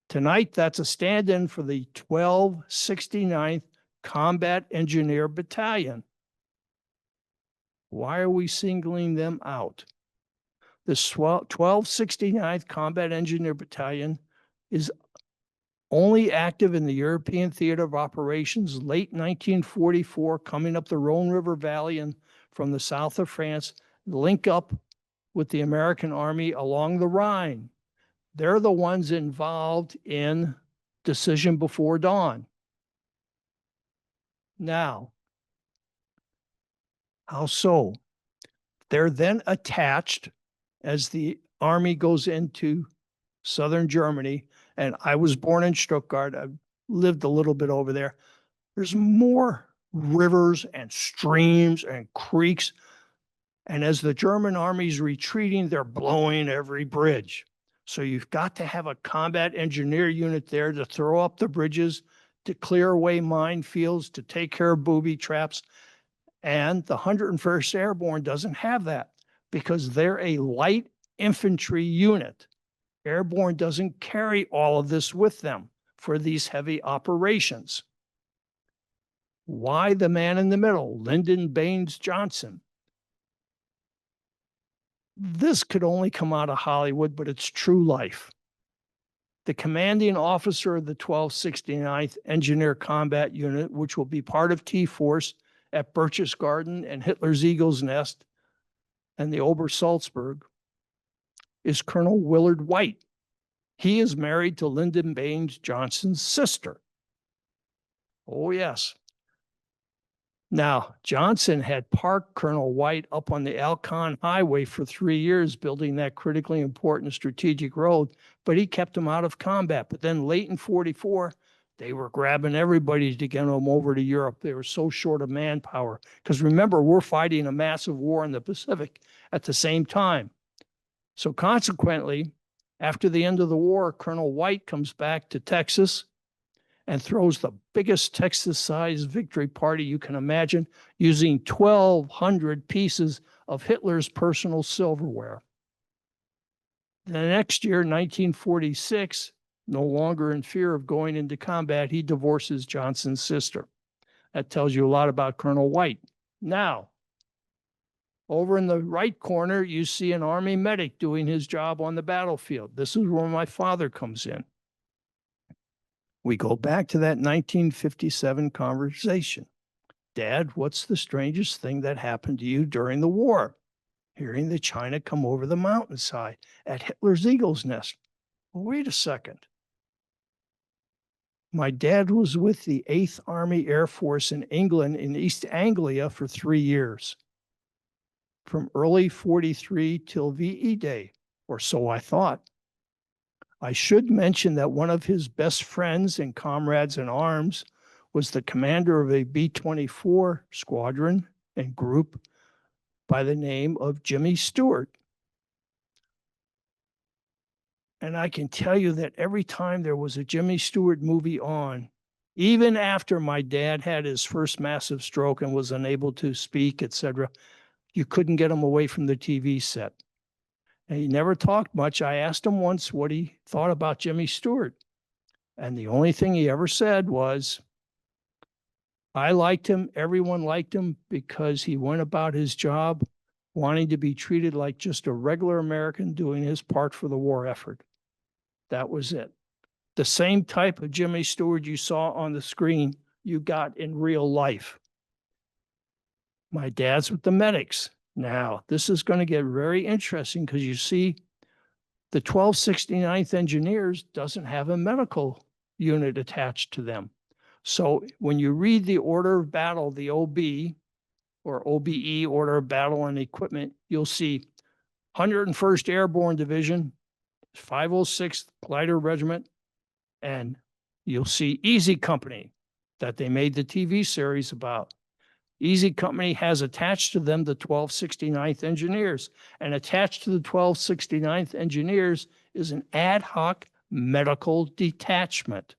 Tonight, that's a stand-in for the 1269th Combat Engineer Battalion. Why are we singling them out? The 1269th Combat Engineer Battalion is only active in the European Theater of Operations late 1944, coming up the Rhone River Valley and from the south of France, link up with the American Army along the Rhine. They're the ones involved in Decision Before Dawn. Now, how so? They're then attached as the Army goes into southern Germany, and I was born in Stuttgart. I've lived a little bit over there. There's more rivers and streams and creeks. And as the German army's retreating, they're blowing every bridge. So you've got to have a combat engineer unit there to throw up the bridges, to clear away minefields, to take care of booby traps. And the 101st Airborne doesn't have that because they're a light infantry unit. Airborne doesn't carry all of this with them for these heavy operations. Why the man in the middle, Lyndon Baines Johnson? This could only come out of Hollywood, but it's true life. The commanding officer of the 1269th Engineer Combat Unit, which will be part of T-Force at Berchtesgaden and Hitler's Eagle's Nest and the Obersalzberg, is Colonel Willard White. He is married to Lyndon Baines Johnson's sister. Oh, yes. Now, Johnson had parked Colonel White up on the Alcon Highway for 3 years, building that critically important strategic road, but he kept him out of combat. But then late in 44, they were grabbing everybody to get them over to Europe. They were so short of manpower. Because remember, we're fighting a massive war in the Pacific at the same time. So consequently, after the end of the war, Colonel White comes back to Texas and throws the biggest Texas-sized victory party you can imagine, using 1,200 pieces of Hitler's personal silverware. The next year, 1946, no longer in fear of going into combat, he divorces Johnson's sister. That tells you a lot about Colonel White. Now, over in the right corner, you see an Army medic doing his job on the battlefield. This is where my father comes in. We go back to that 1957 conversation. Dad, what's the strangest thing that happened to you during the war? Hearing the China come over the mountainside at Hitler's Eagle's Nest. Well, wait a second. My dad was with the 8th Army Air Force in England in East Anglia for 3 years. From early 43 till VE Day, or so I thought. I should mention that one of his best friends and comrades in arms was the commander of a B-24 squadron and group by the name of Jimmy Stewart. And I can tell you that every time there was a Jimmy Stewart movie on, even after my dad had his first massive stroke and was unable to speak, etc., you couldn't get him away from the TV set. And he never talked much. I asked him once what he thought about Jimmy Stewart. And the only thing he ever said was, I liked him, everyone liked him, because he went about his job wanting to be treated like just a regular American doing his part for the war effort. That was it. The same type of Jimmy Stewart you saw on the screen, you got in real life. My dad's with the medics. Now, this is going to get very interesting because you see the 1269th Engineers doesn't have a medical unit attached to them. So when you read the Order of Battle, the OB, or OBE, Order of Battle and Equipment, you'll see 101st Airborne Division, 506th Glider Regiment, and you'll see Easy Company that they made the TV series about. Easy Company has attached to them the 1269th Engineers, and attached to the 1269th Engineers is an ad hoc medical detachment.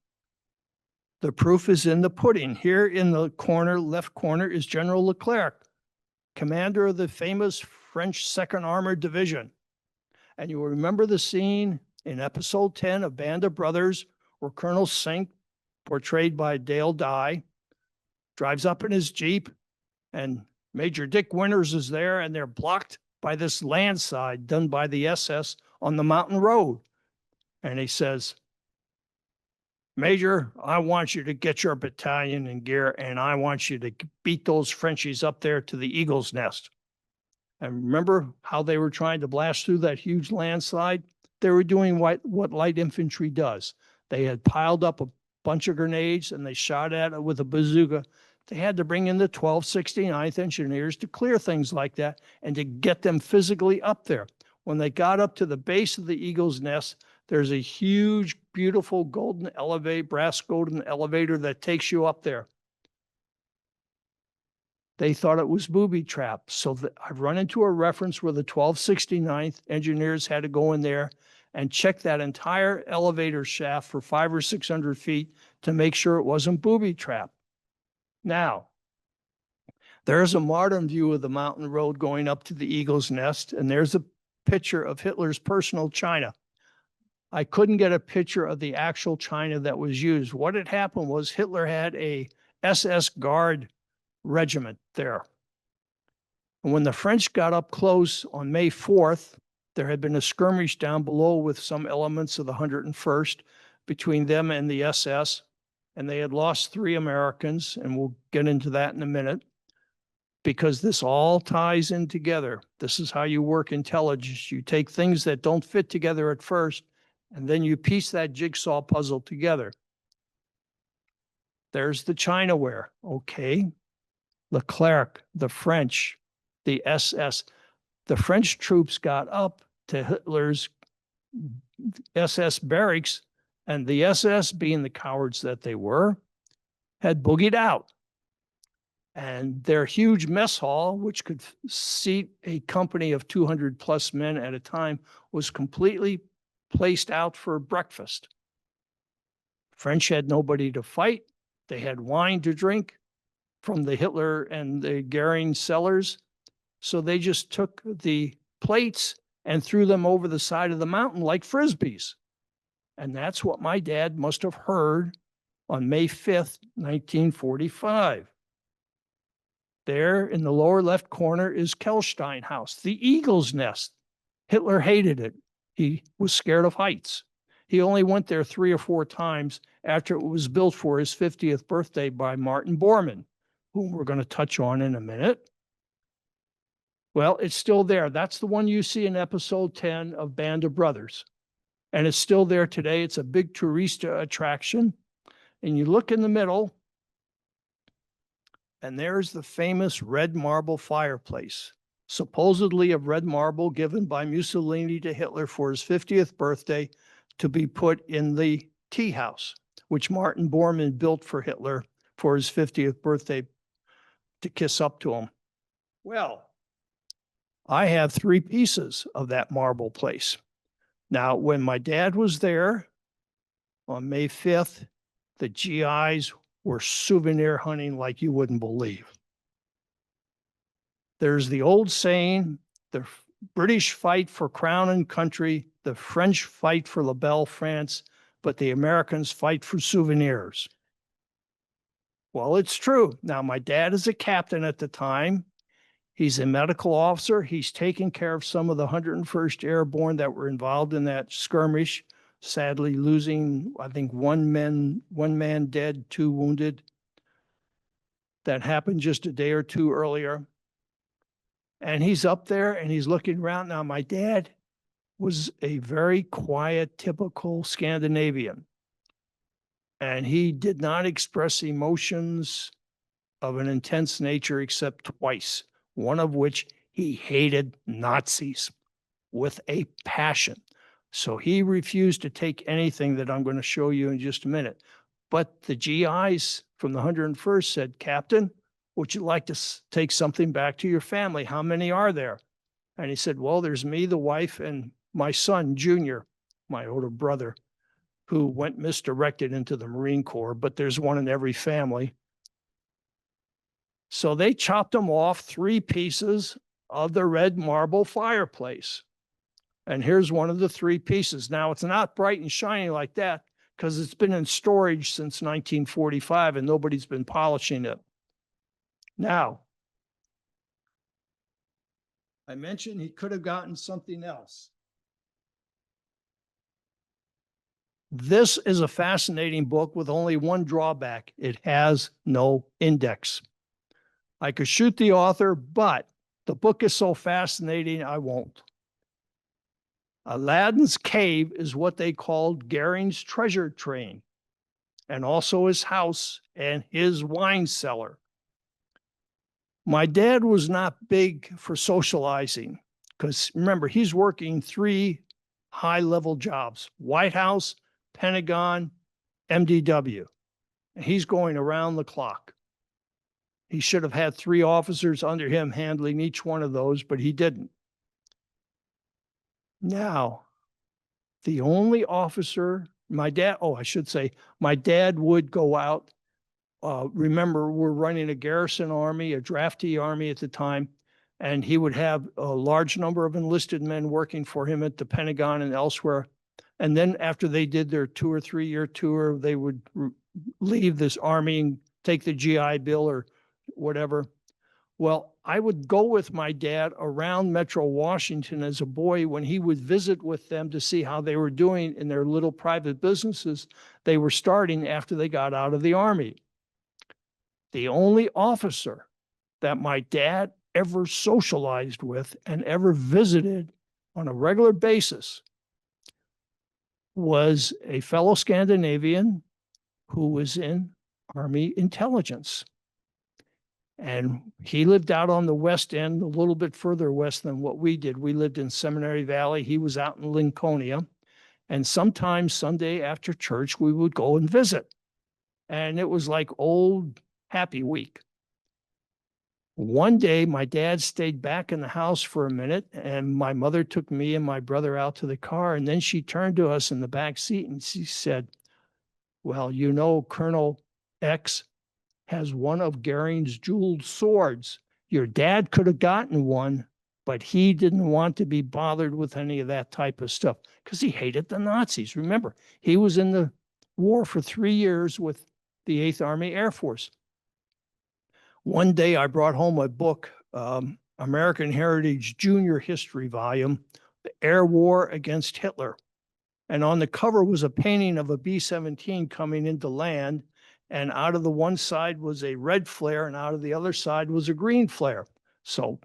The proof is in the pudding. Here in the corner, left corner, is General Leclerc, commander of the famous French 2nd Armored Division. And you will remember the scene in episode 10 of Band of Brothers where Colonel Sink, portrayed by Dale Dye, drives up in his Jeep, and Major Dick Winters is there, and they're blocked by this landslide done by the SS on the mountain road. And he says, Major, I want you to get your battalion in gear, and I want you to beat those Frenchies up there to the Eagle's Nest. And remember how they were trying to blast through that huge landslide? They were doing what light infantry does. They had piled up a bunch of grenades, and they shot at it with a bazooka. They had to bring in the 1269th Engineers to clear things like that and to get them physically up there. When they got up to the base of the Eagle's Nest, there's a huge, beautiful golden elevator, brass golden elevator that takes you up there. They thought it was booby trapped. So I've run into a reference where the 1269th Engineers had to go in there and check that entire elevator shaft for 500 or 600 feet to make sure it wasn't booby trapped. Now, there's a modern view of the mountain road going up to the Eagle's Nest, and there's a picture of Hitler's personal China. I couldn't get a picture of the actual China that was used. What had happened was Hitler had a SS Guard regiment there. And when the French got up close on May 4th, there had been a skirmish down below with some elements of the 101st between them and the SS, and they had lost 3 Americans, and we'll get into that in a minute, because this all ties in together. This is how you work intelligence. You take things that don't fit together at first, and then you piece that jigsaw puzzle together. There's the Chinaware. Okay. Leclerc, the French, the SS. The French troops got up to Hitler's SS barracks, and the SS, being the cowards that they were, had boogied out. And their huge mess hall, which could seat a company of 200 plus men at a time, was completely placed out for breakfast. French had nobody to fight. They had wine to drink from the Hitler and the Goering cellars. So they just took the plates and threw them over the side of the mountain like Frisbees. And that's what my dad must have heard on May 5th, 1945. There in the lower left corner is Kelstein House, the eagle's nest. Hitler hated it. He was scared of heights. He only went there 3 or 4 times after it was built for his 50th birthday by Martin Bormann, whom we're going to touch on in a minute. Well, it's still there. That's the one you see in episode 10 of Band of Brothers. And it's still there today. It's a big tourista attraction. And you look in the middle, and there's the famous red marble fireplace, supposedly of red marble given by Mussolini to Hitler for his 50th birthday to be put in the tea house, which Martin Bormann built for Hitler for his 50th birthday to kiss up to him. Well, I have 3 pieces of that marble place. Now, when my dad was there on May 5th, the GIs were souvenir hunting like you wouldn't believe. There's the old saying, the British fight for crown and country, the French fight for La Belle France, but the Americans fight for souvenirs. Well, it's true. Now, my dad is a captain at the time. He's a medical officer. He's taking care of some of the 101st Airborne that were involved in that skirmish, sadly losing, I think, one man dead, 2 wounded. That happened just a day or 2 earlier. And he's up there and he's looking around. Now, my dad was a very quiet, typical Scandinavian. And he did not express emotions of an intense nature except twice, one of which he hated Nazis with a passion. So he refused to take anything that I'm going to show you in just a minute. But the GIs from the 101st said, "Captain, would you like to take something back to your family? How many are there?" And he said, "Well, there's me, the wife, and my son, Junior, my older brother, who went misdirected into the Marine Corps, but there's one in every family." So they chopped them off 3 pieces of the red marble fireplace. And here's one of the 3 pieces. Now, it's not bright and shiny like that because it's been in storage since 1945 and nobody's been polishing it. Now, I mentioned he could have gotten something else. This is a fascinating book with only one drawback. It has no index. I could shoot the author, but the book is so fascinating, I won't. Aladdin's Cave is what they called Goering's treasure train, and also his house and his wine cellar. My dad was not big for socializing because remember, he's working 3 high-level jobs: White House, Pentagon, MDW. And he's going around the clock. He should have had 3 officers under him handling each one of those, but he didn't. Now, the only officer, my dad would go out. Remember, we're running a garrison army, a draftee army at the time, and he would have a large number of enlisted men working for him at the Pentagon and elsewhere. And then after they did their 2 or 3 year tour, they would leave this army and take the GI Bill or whatever. Well, I would go with my dad around Metro Washington as a boy when he would visit with them to see how they were doing in their little private businesses they were starting after they got out of the Army. The only officer that my dad ever socialized with and ever visited on a regular basis was a fellow Scandinavian who was in Army intelligence. And he lived out on the west end, a little bit further west than what we did. We lived in Seminary Valley. He was out in Lincolnia. And sometimes Sunday after church, we would go and visit. And it was like old Happy Week. One day, my dad stayed back in the house for a minute, and my mother took me and my brother out to the car. And then she turned to us in the back seat and she said, well, you know, Colonel X has one of Goering's jeweled swords. Your dad could have gotten one, but he didn't want to be bothered with any of that type of stuff because he hated the Nazis. Remember, he was in the war for 3 years with the 8th Army Air Force. One day I brought home a book, American Heritage Junior History volume, The Air War Against Hitler. And on the cover was a painting of a B-17 coming into land. And out of the one side was a red flare and out of the other side was a green flare. So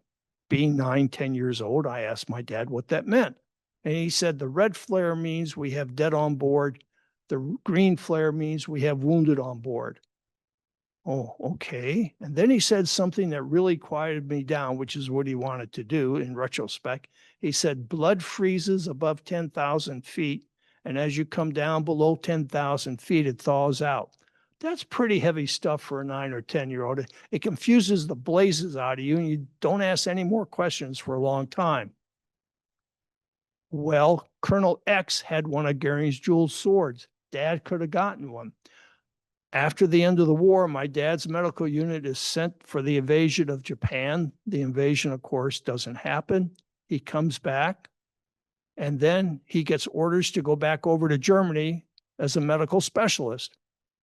being 9, 10 years old, I asked my dad what that meant. And he said, the red flare means we have dead on board. The green flare means we have wounded on board. Oh, okay. And then he said something that really quieted me down, which is what he wanted to do in retrospect. He said, blood freezes above 10,000 feet. And as you come down below 10,000 feet, it thaws out. That's pretty heavy stuff for a 9 or 10-year-old. It confuses the blazes out of you, and you don't ask any more questions for a long time. Well, Colonel X had one of Goering's jeweled swords. Dad could have gotten one. After the end of the war, my dad's medical unit is sent for the invasion of Japan. The invasion, of course, doesn't happen. He comes back, and then he gets orders to go back over to Germany as a medical specialist.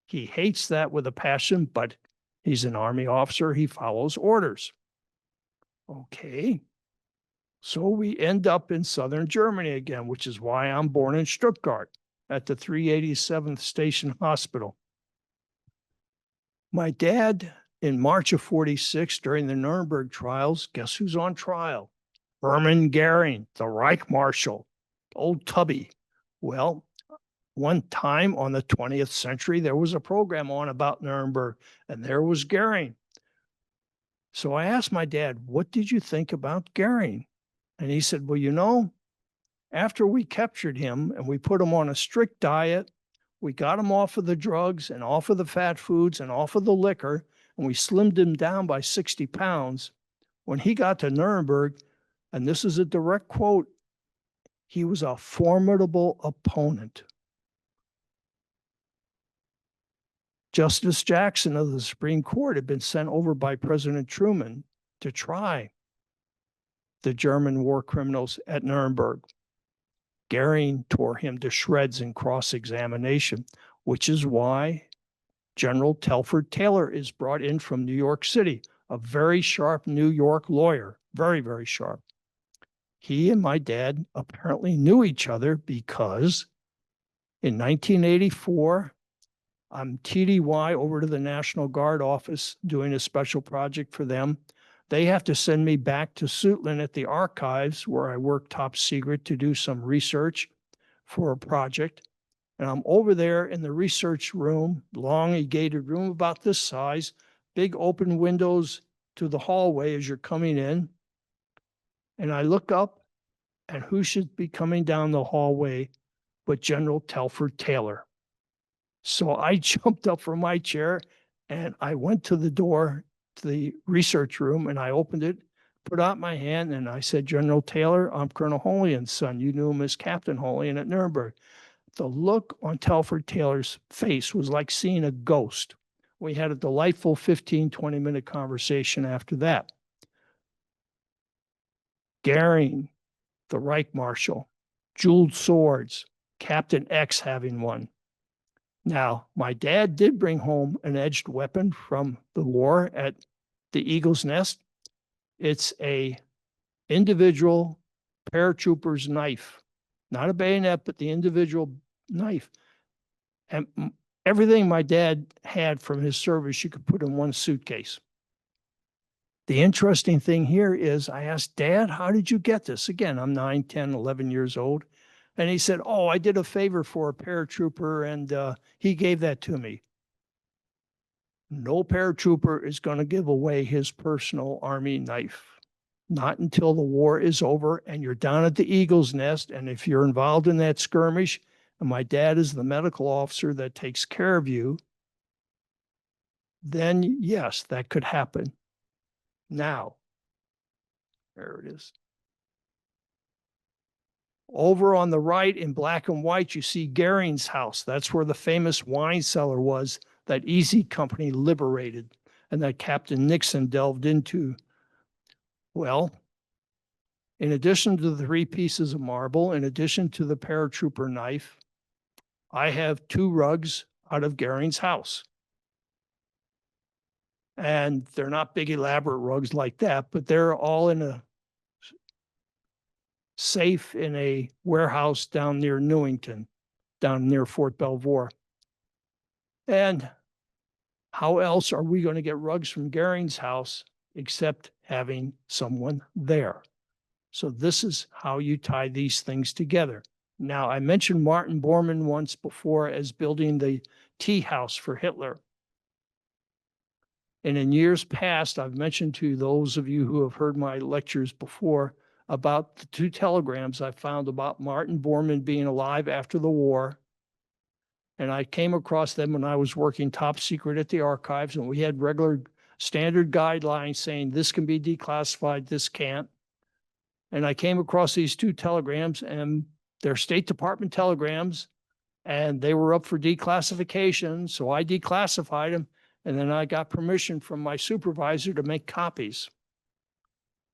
He hates that with a passion, but he's an Army officer. He follows orders. Okay. So we end up in southern Germany again, which is why I'm born in Stuttgart at the 387th Station Hospital. My dad, in March of 46, during the Nuremberg trials, guess who's on trial? Hermann Goering, the Reich Marshal, old Tubby. Well, one time on the 20th century, there was a program on about Nuremberg, and there was Goering. So I asked my dad, what did you think about Goering? And he said, well, you know, after we captured him and we put him on a strict diet, we got him off of the drugs and off of the fat foods and off of the liquor, and we slimmed him down by 60 pounds. When he got to Nuremberg, and this is a direct quote, he was a formidable opponent. Justice Jackson of the Supreme Court had been sent over by President Truman to try the German war criminals at Nuremberg. Goering tore him to shreds in cross-examination, which is why General Telford Taylor is brought in from New York City, a very sharp New York lawyer, very, very sharp. He and my dad apparently knew each other because in 1984, I'm TDY over to the National Guard office doing a special project for them. They have to send me back to Suitland at the archives where I work top secret to do some research for a project. And I'm over there in the research room, long gated room about this size, big open windows to the hallway as you're coming in. And I look up, and who should be coming down the hallway but General Telford Taylor. So I jumped up from my chair and I went to the door to the research room and I opened it, put out my hand, and I said, General Taylor, I'm Colonel Holien's son. You knew him as Captain Holien at Nuremberg. The look on Telford Taylor's face was like seeing a ghost. We had a delightful 15, 20-minute conversation after that. Goering, the Reich Marshal, jeweled swords, Captain X having one. Now, my dad did bring home an edged weapon from the war at the Eagle's Nest. It's a individual paratrooper's knife, not a bayonet, but the individual knife. And everything my dad had from his service, you could put in one suitcase. The interesting thing here is I asked, Dad, how did you get this? Again, I'm 9, 10, 11 years old. And he said, oh, I did a favor for a paratrooper and he gave that to me. No paratrooper is going to give away his personal Army knife. Not until the war is over and you're down at the Eagle's Nest. And if you're involved in that skirmish, and my dad is the medical officer that takes care of you, then yes, that could happen. Now, there it is. Over on the right in black and white, you see Goering's house. That's where the famous wine cellar was that Easy Company liberated and that Captain Nixon delved into. Well, in addition to the 3 pieces of marble, in addition to the paratrooper knife, I have 2 rugs out of Goering's house. And they're not big elaborate rugs like that, but they're all in a safe in a warehouse down near Newington, down near Fort Belvoir. And how else are we going to get rugs from Goering's house except having someone there? So this is how you tie these things together. Now, I mentioned Martin Bormann once before as building the tea house for Hitler. And in years past, I've mentioned to those of you who have heard my lectures before about the 2 telegrams I found about Martin Bormann being alive after the war. And I came across them when I was working top secret at the archives, and we had regular standard guidelines saying this can be declassified, this can't. And I came across these 2 telegrams, and they're State Department telegrams, and they were up for declassification. So I declassified them, and then I got permission from my supervisor to make copies.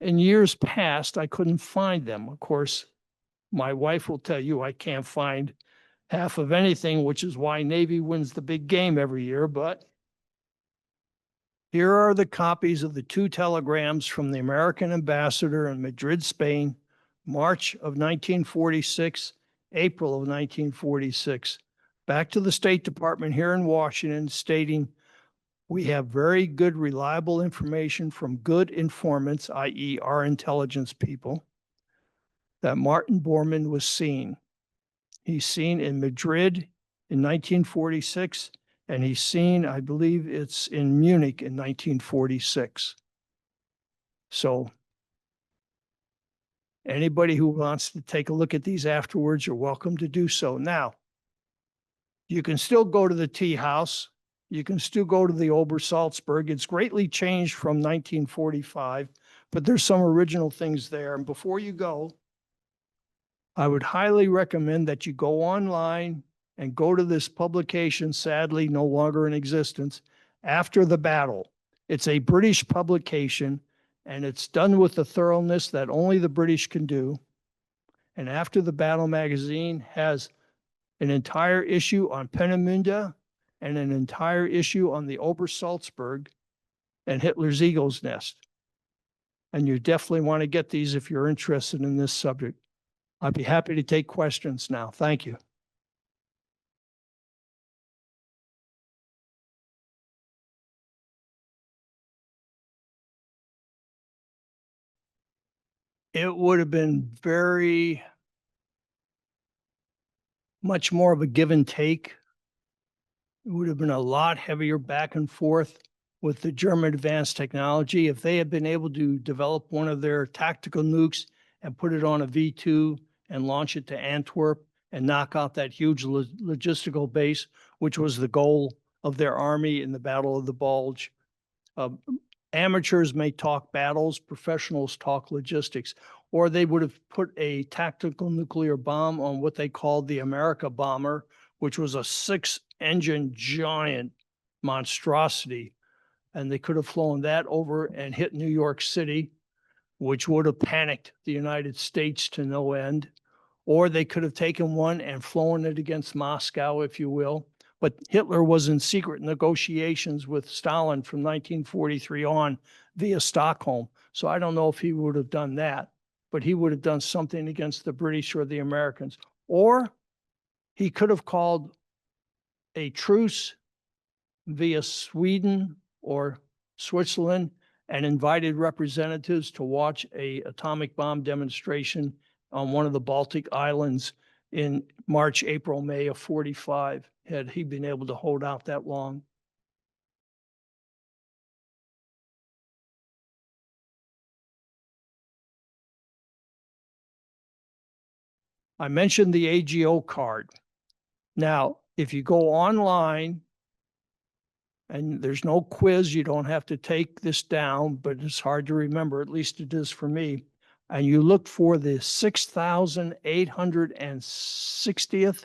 In years past, I couldn't find them. Of course, my wife will tell you I can't find half of anything, which is why Navy wins the big game every year. But here are the copies of the 2 telegrams from the American ambassador in Madrid, Spain, March of 1946, April of 1946, back to the State Department here in Washington, stating, we have very good, reliable information from good informants, i.e. our intelligence people, that Martin Bormann was seen. He's seen in Madrid in 1946, and he's seen, I believe it's in Munich in 1946. So anybody who wants to take a look at these afterwards, you're welcome to do so. Now, you can still go to the tea house. You can still go to the Obersalzberg. It's greatly changed from 1945, but there's some original things there. And before you go, I would highly recommend that you go online and go to this publication, sadly no longer in existence, After the Battle. It's a British publication, and it's done with the thoroughness that only the British can do. And After the Battle magazine has an entire issue on Peenemünde and an entire issue on the Obersalzberg and Hitler's Eagle's Nest. And you definitely want to get these if you're interested in this subject. I'd be happy to take questions now. Thank you. It would have been very much more of a give and take. It would have been a lot heavier back and forth with the German advanced technology. If they had been able to develop one of their tactical nukes and put it on a V2 and launch it to Antwerp and knock out that huge logistical base, which was the goal of their army in the Battle of the Bulge. Amateurs may talk battles, professionals talk logistics, or they would have put a tactical nuclear bomb on what they called the America bomber, which was a 6-engine giant monstrosity. And they could have flown that over and hit New York City, which would have panicked the United States to no end. Or they could have taken one and flown it against Moscow, if you will. But Hitler was in secret negotiations with Stalin from 1943 on via Stockholm. So I don't know if he would have done that, but he would have done something against the British or the Americans. Or he could have called a truce via Sweden or Switzerland and invited representatives to watch a atomic bomb demonstration on one of the Baltic islands in March, April, May of 45, had he been able to hold out that long. I mentioned the AGO card. Now, if you go online, and there's no quiz, you don't have to take this down, but it's hard to remember, at least it is for me. And you look for the 6,860th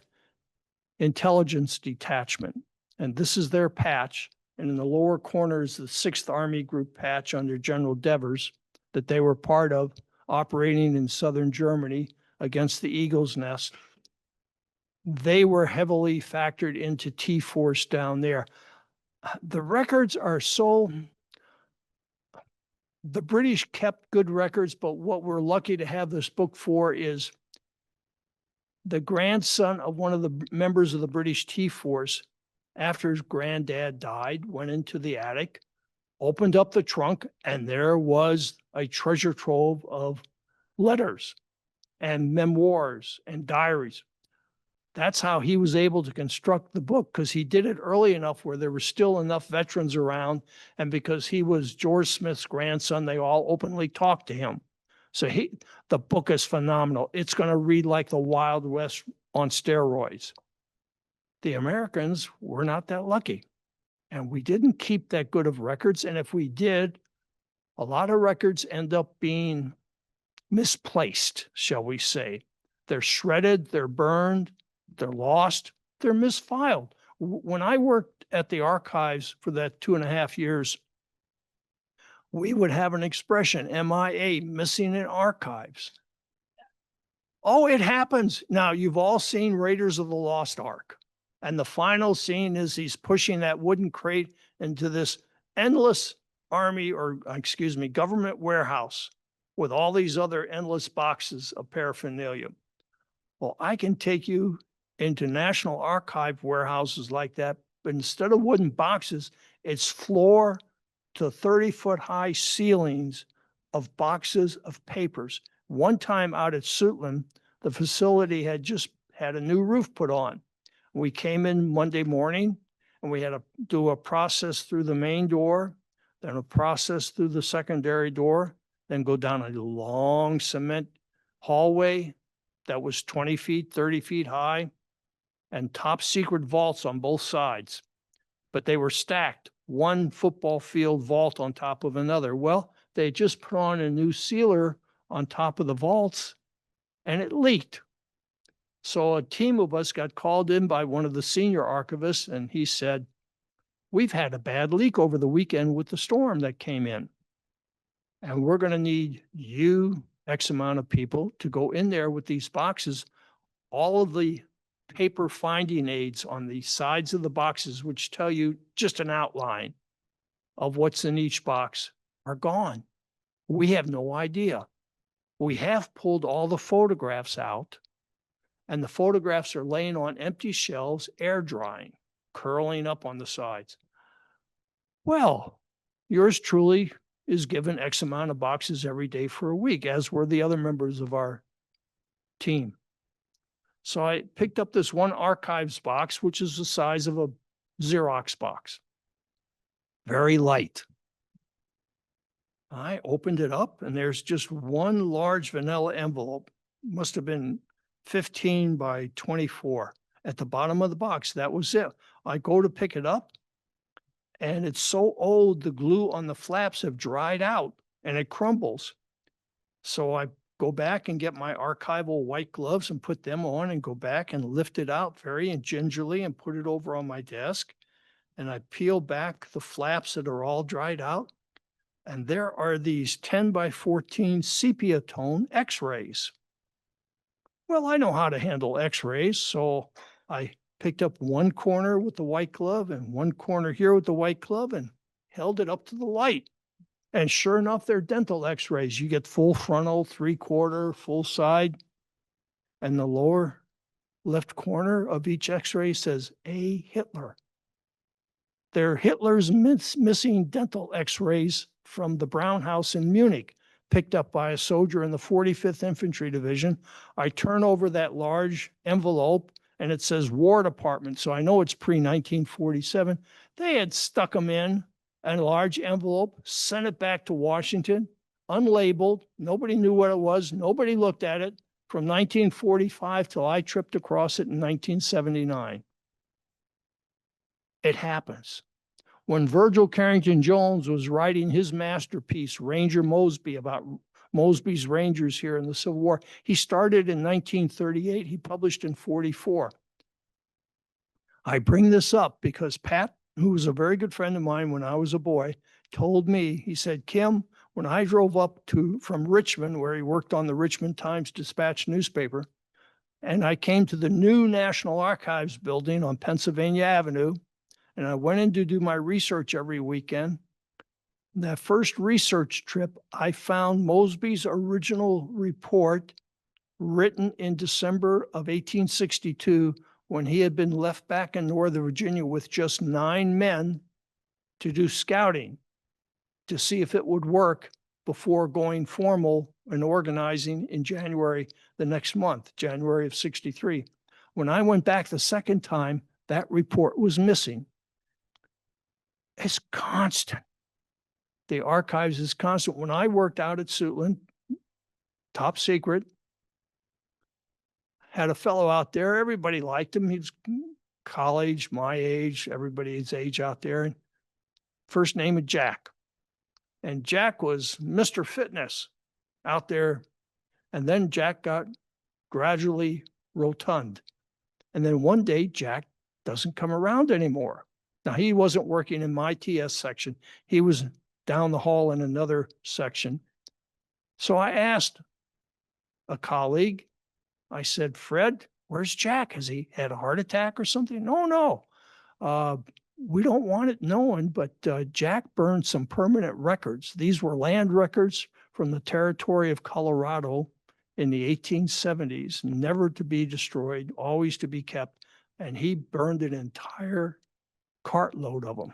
Intelligence Detachment. And this is their patch. And in the lower corner is the 6th Army Group patch under General Devers that they were part of, operating in southern Germany against the Eagle's Nest. They were heavily factored into T-Force down there. The records are so, the British kept good records, but what we're lucky to have this book for is the grandson of one of the members of the British T-Force, after his granddad died, went into the attic, opened up the trunk, and there was a treasure trove of letters and memoirs and diaries. That's how he was able to construct the book, because he did it early enough where there were still enough veterans around. And because he was George Smith's grandson, they all openly talked to him. So the book is phenomenal. It's going to read like the Wild West on steroids. The Americans were not that lucky. And we didn't keep that good of records. And if we did, a lot of records end up being misplaced, shall we say. They're shredded, they're burned, they're lost, they're misfiled. When I worked at the archives for that 2.5 years, we would have an expression, MIA, missing in archives. Oh, it happens. Now, you've all seen Raiders of the Lost Ark. And the final scene is he's pushing that wooden crate into this endless government warehouse with all these other endless boxes of paraphernalia. Well, I can take you into National Archive warehouses like that, but instead of wooden boxes, it's floor to 30-foot high ceilings of boxes of papers. One time out at Suitland, the facility had just had a new roof put on. We came in Monday morning and we had to do a process through the main door, then a process through the secondary door, then go down a long cement hallway that was 20 feet, 30 feet high, and top secret vaults on both sides. But they were stacked, one football field vault on top of another. Well, they just put on a new sealer on top of the vaults and it leaked. So a team of us got called in by one of the senior archivists, and he said, "We've had a bad leak over the weekend with the storm that came in. And we're going to need you, X amount of people, to go in there with these boxes. All of the paper finding aids on the sides of the boxes, which tell you just an outline of what's in each box, are gone. We have no idea. We have pulled all the photographs out, and the photographs are laying on empty shelves, air drying, curling up on the sides. Well, yours truly is given X amount of boxes every day for a week, as were the other members of our team. So I picked up this one archives box, which is the size of a Xerox box. Very light. I opened it up and there's just one large vanilla envelope. Must have been 15 by 24 at the bottom of the box. That was it. I go to pick it up and it's so old, the glue on the flaps have dried out and it crumbles. So I go back and get my archival white gloves and put them on and go back and lift it out very gingerly and put it over on my desk. And I peel back the flaps that are all dried out. And there are these 10 by 14 sepia tone X-rays. Well, I know how to handle X-rays, so I picked up one corner with the white glove and one corner here with the white glove and held it up to the light. And sure enough, they're dental x-rays. You get full frontal, 3/4, full side. And the lower left corner of each x-ray says A. Hitler. They're Hitler's missing dental x-rays from the Brown House in Munich, picked up by a soldier in the 45th Infantry Division. I turn over that large envelope and it says War Department. So I know it's pre-1947. They had stuck them in a large envelope, sent it back to Washington, unlabeled. Nobody knew what it was. Nobody looked at it from 1945 till I tripped across it in 1979. It happens. When Virgil Carrington Jones was writing his masterpiece, Ranger Mosby, about Mosby's Rangers here in the Civil War, he started in 1938. He published in 44. I bring this up because Pat, who was a very good friend of mine when I was a boy, told me, he said, Kim, when I drove up from Richmond, where he worked on the Richmond Times-Dispatch newspaper, and I came to the new National Archives building on Pennsylvania Avenue, and I went in to do my research every weekend. That first research trip, I found Mosby's original report written in December of 1862, when he had been left back in Northern Virginia with just 9 men to do scouting to see if it would work before going formal and organizing in January the next month, January of 63. When I went back the second time, that report was missing. It's constant. The archives is constant. When I worked out at Suitland, top secret, had a fellow out there. Everybody liked him. He was college, my age, everybody's age out there. And first name of Jack. And Jack was Mr. Fitness out there. And then Jack got gradually rotund. And then one day, Jack doesn't come around anymore. Now, he wasn't working in my TS section. He was down the hall in another section. So I asked a colleague, I said, Fred, where's Jack? Has he had a heart attack or something? No. We don't want it known, but Jack burned some permanent records. These were land records from the territory of Colorado in the 1870s, never to be destroyed, always to be kept. And he burned an entire cartload of them.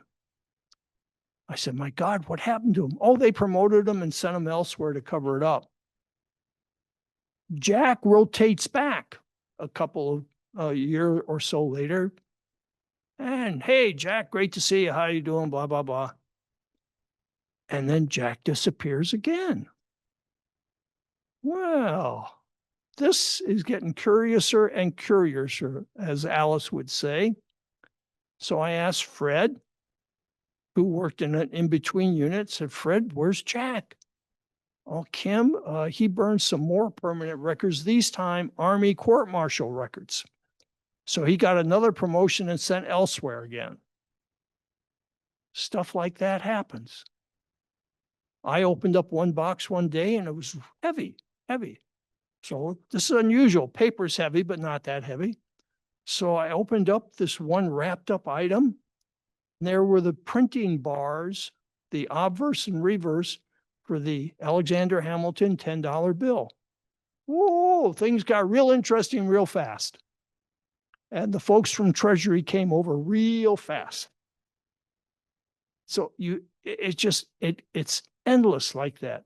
I said, my God, what happened to him? Oh, they promoted him and sent him elsewhere to cover it up. Jack rotates back a year or so later. And hey, Jack, great to see you. How you doing? Blah, blah, blah. And then Jack disappears again. Well, this is getting curiouser and curiouser, as Alice would say. So I asked Fred, who worked in an in-between unit, said, Fred, where's Jack? Oh, Kim, he burned some more permanent records, these time Army court-martial records. So he got another promotion and sent elsewhere again. Stuff like that happens. I opened up one box one day and it was heavy. So this is unusual. Paper's heavy, but not that heavy. So I opened up this one wrapped up item. And there were the printing bars, the obverse and reverse, for the Alexander Hamilton $10 bill. Whoa, things got real interesting real fast. And the folks from Treasury came over real fast. So it's endless like that.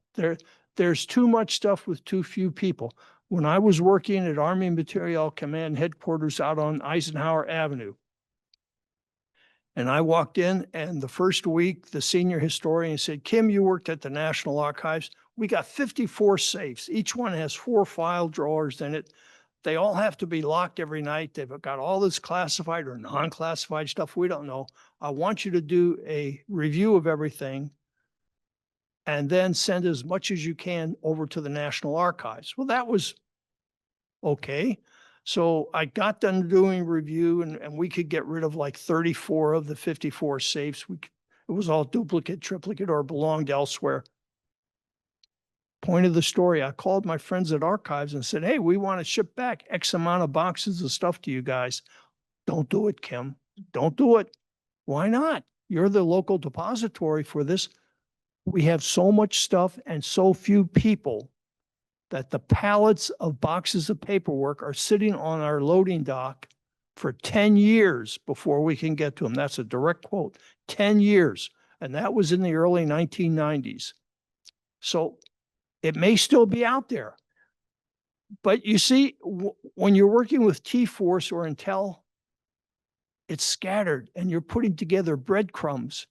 There's too much stuff with too few people. When I was working at Army Materiel Command headquarters out on Eisenhower Avenue, and I walked in, and the first week, the senior historian said, Kim, you worked at the National Archives. We got 54 safes. Each one has 4 file drawers in it. They all have to be locked every night. They've got all this classified or non-classified stuff we don't know. I want you to do a review of everything and then send as much as you can over to the National Archives. Well, that was okay. So I got done doing review, and we could get rid of like 34 of the 54 safes. It was all duplicate, triplicate, or belonged elsewhere. Point of the story, I called my friends at Archives and said, hey, we want to ship back X amount of boxes of stuff to you guys. Don't do it, Kim. Don't do it. Why not? You're the local depository for this. We have so much stuff and so few people that the pallets of boxes of paperwork are sitting on our loading dock for 10 years before we can get to them. That's a direct quote, 10 years. And that was in the early 1990s. So it may still be out there. But you see, when you're working with T-Force or Intel, it's scattered and you're putting together breadcrumbs.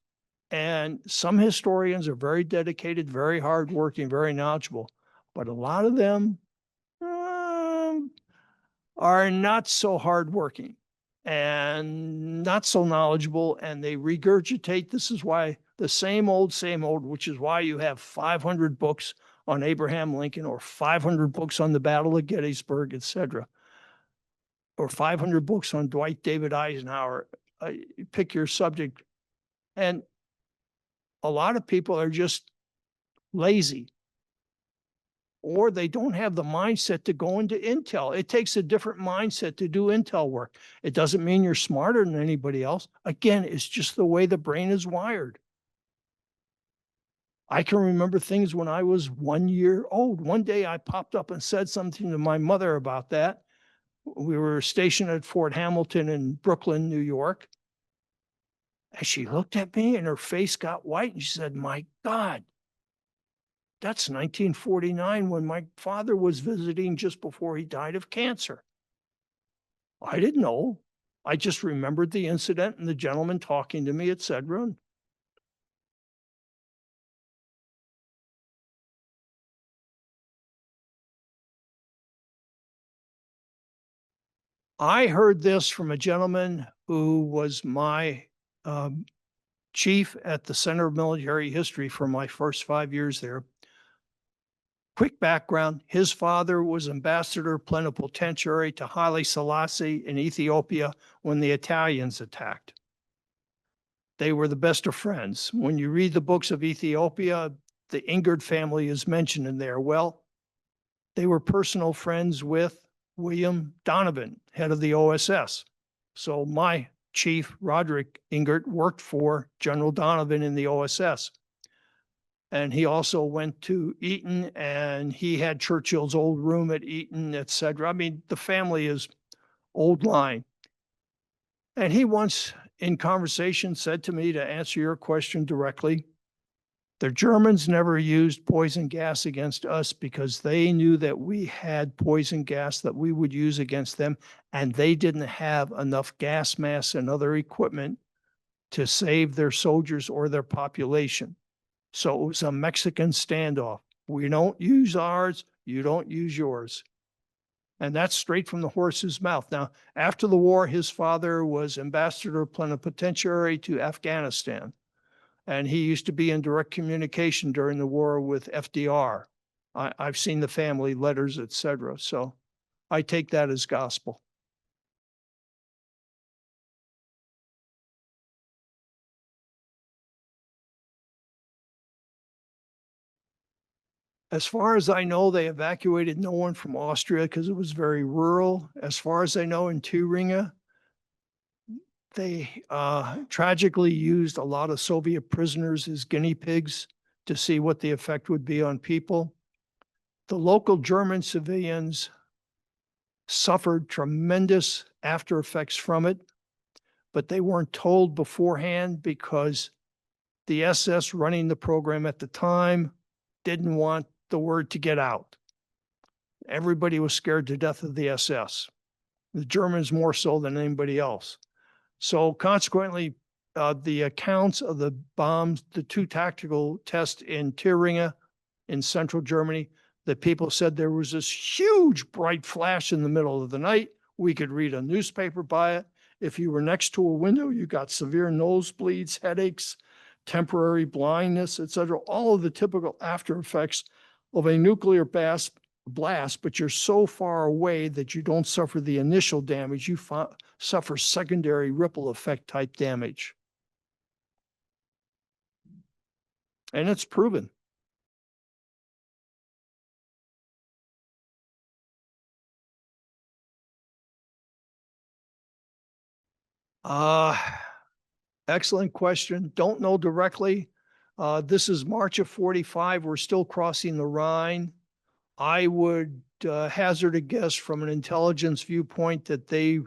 And some historians are very dedicated, very hardworking, very knowledgeable. But a lot of them are not so hardworking and not so knowledgeable, and they regurgitate. This is why the same old, which is why you have 500 books on Abraham Lincoln or 500 books on the Battle of Gettysburg, etc., or 500 books on Dwight David Eisenhower. Pick your subject. And a lot of people are just lazy, or they don't have the mindset to go into Intel. It takes a different mindset to do Intel work. It doesn't mean you're smarter than anybody else. Again, it's just the way the brain is wired. I can remember things when I was 1 year old. One day I popped up and said something to my mother about that. We were stationed at Fort Hamilton in Brooklyn, New York. And she looked at me and her face got white and she said, "My God, that's 1949 when my father was visiting just before he died of cancer." I didn't know. I just remembered the incident and the gentleman talking to me, etc. I heard this from a gentleman who was my chief at the Center of Military History for my first 5 years there. Quick background, his father was ambassador plenipotentiary to Haile Selassie in Ethiopia when the Italians attacked. They were the best of friends. When you read the books of Ethiopia, the Ingerd family is mentioned in there. Well, they were personal friends with William Donovan, head of the OSS. So my chief, Roderick Ingerd, worked for General Donovan in the OSS. And he also went to Eton, and he had Churchill's old room at Eton, etc. I mean, the family is old line. And he once, in conversation, said to me, to answer your question directly, the Germans never used poison gas against us because they knew that we had poison gas that we would use against them, and they didn't have enough gas masks and other equipment to save their soldiers or their population. So it was a Mexican standoff. We don't use ours, you don't use yours. And that's straight from the horse's mouth. Now, after the war, his father was ambassador plenipotentiary to Afghanistan. And he used to be in direct communication during the war with FDR. I've seen the family letters, etc. So I take that as gospel. As far as I know, they evacuated no one from Austria because it was very rural. As far as I know, in Thuringia, they tragically used a lot of Soviet prisoners as guinea pigs to see what the effect would be on people. The local German civilians suffered tremendous after effects from it, but they weren't told beforehand because the SS running the program at the time didn't want the word to get out. Everybody was scared to death of the SS, the Germans more so than anybody else. So consequently, the accounts of the bombs, the two tactical tests in Thuringia in central Germany, that people said there was this huge bright flash in the middle of the night. We could read a newspaper by it. If you were next to a window, you got severe nosebleeds, headaches, temporary blindness, etc. All of the typical after effects of a nuclear blast, but you're so far away that you don't suffer the initial damage. You suffer secondary ripple effect type damage. And it's proven. Uh, Excellent question. Don't know directly. This is March of 45. We're still crossing the Rhine. I would hazard a guess from an intelligence viewpoint that they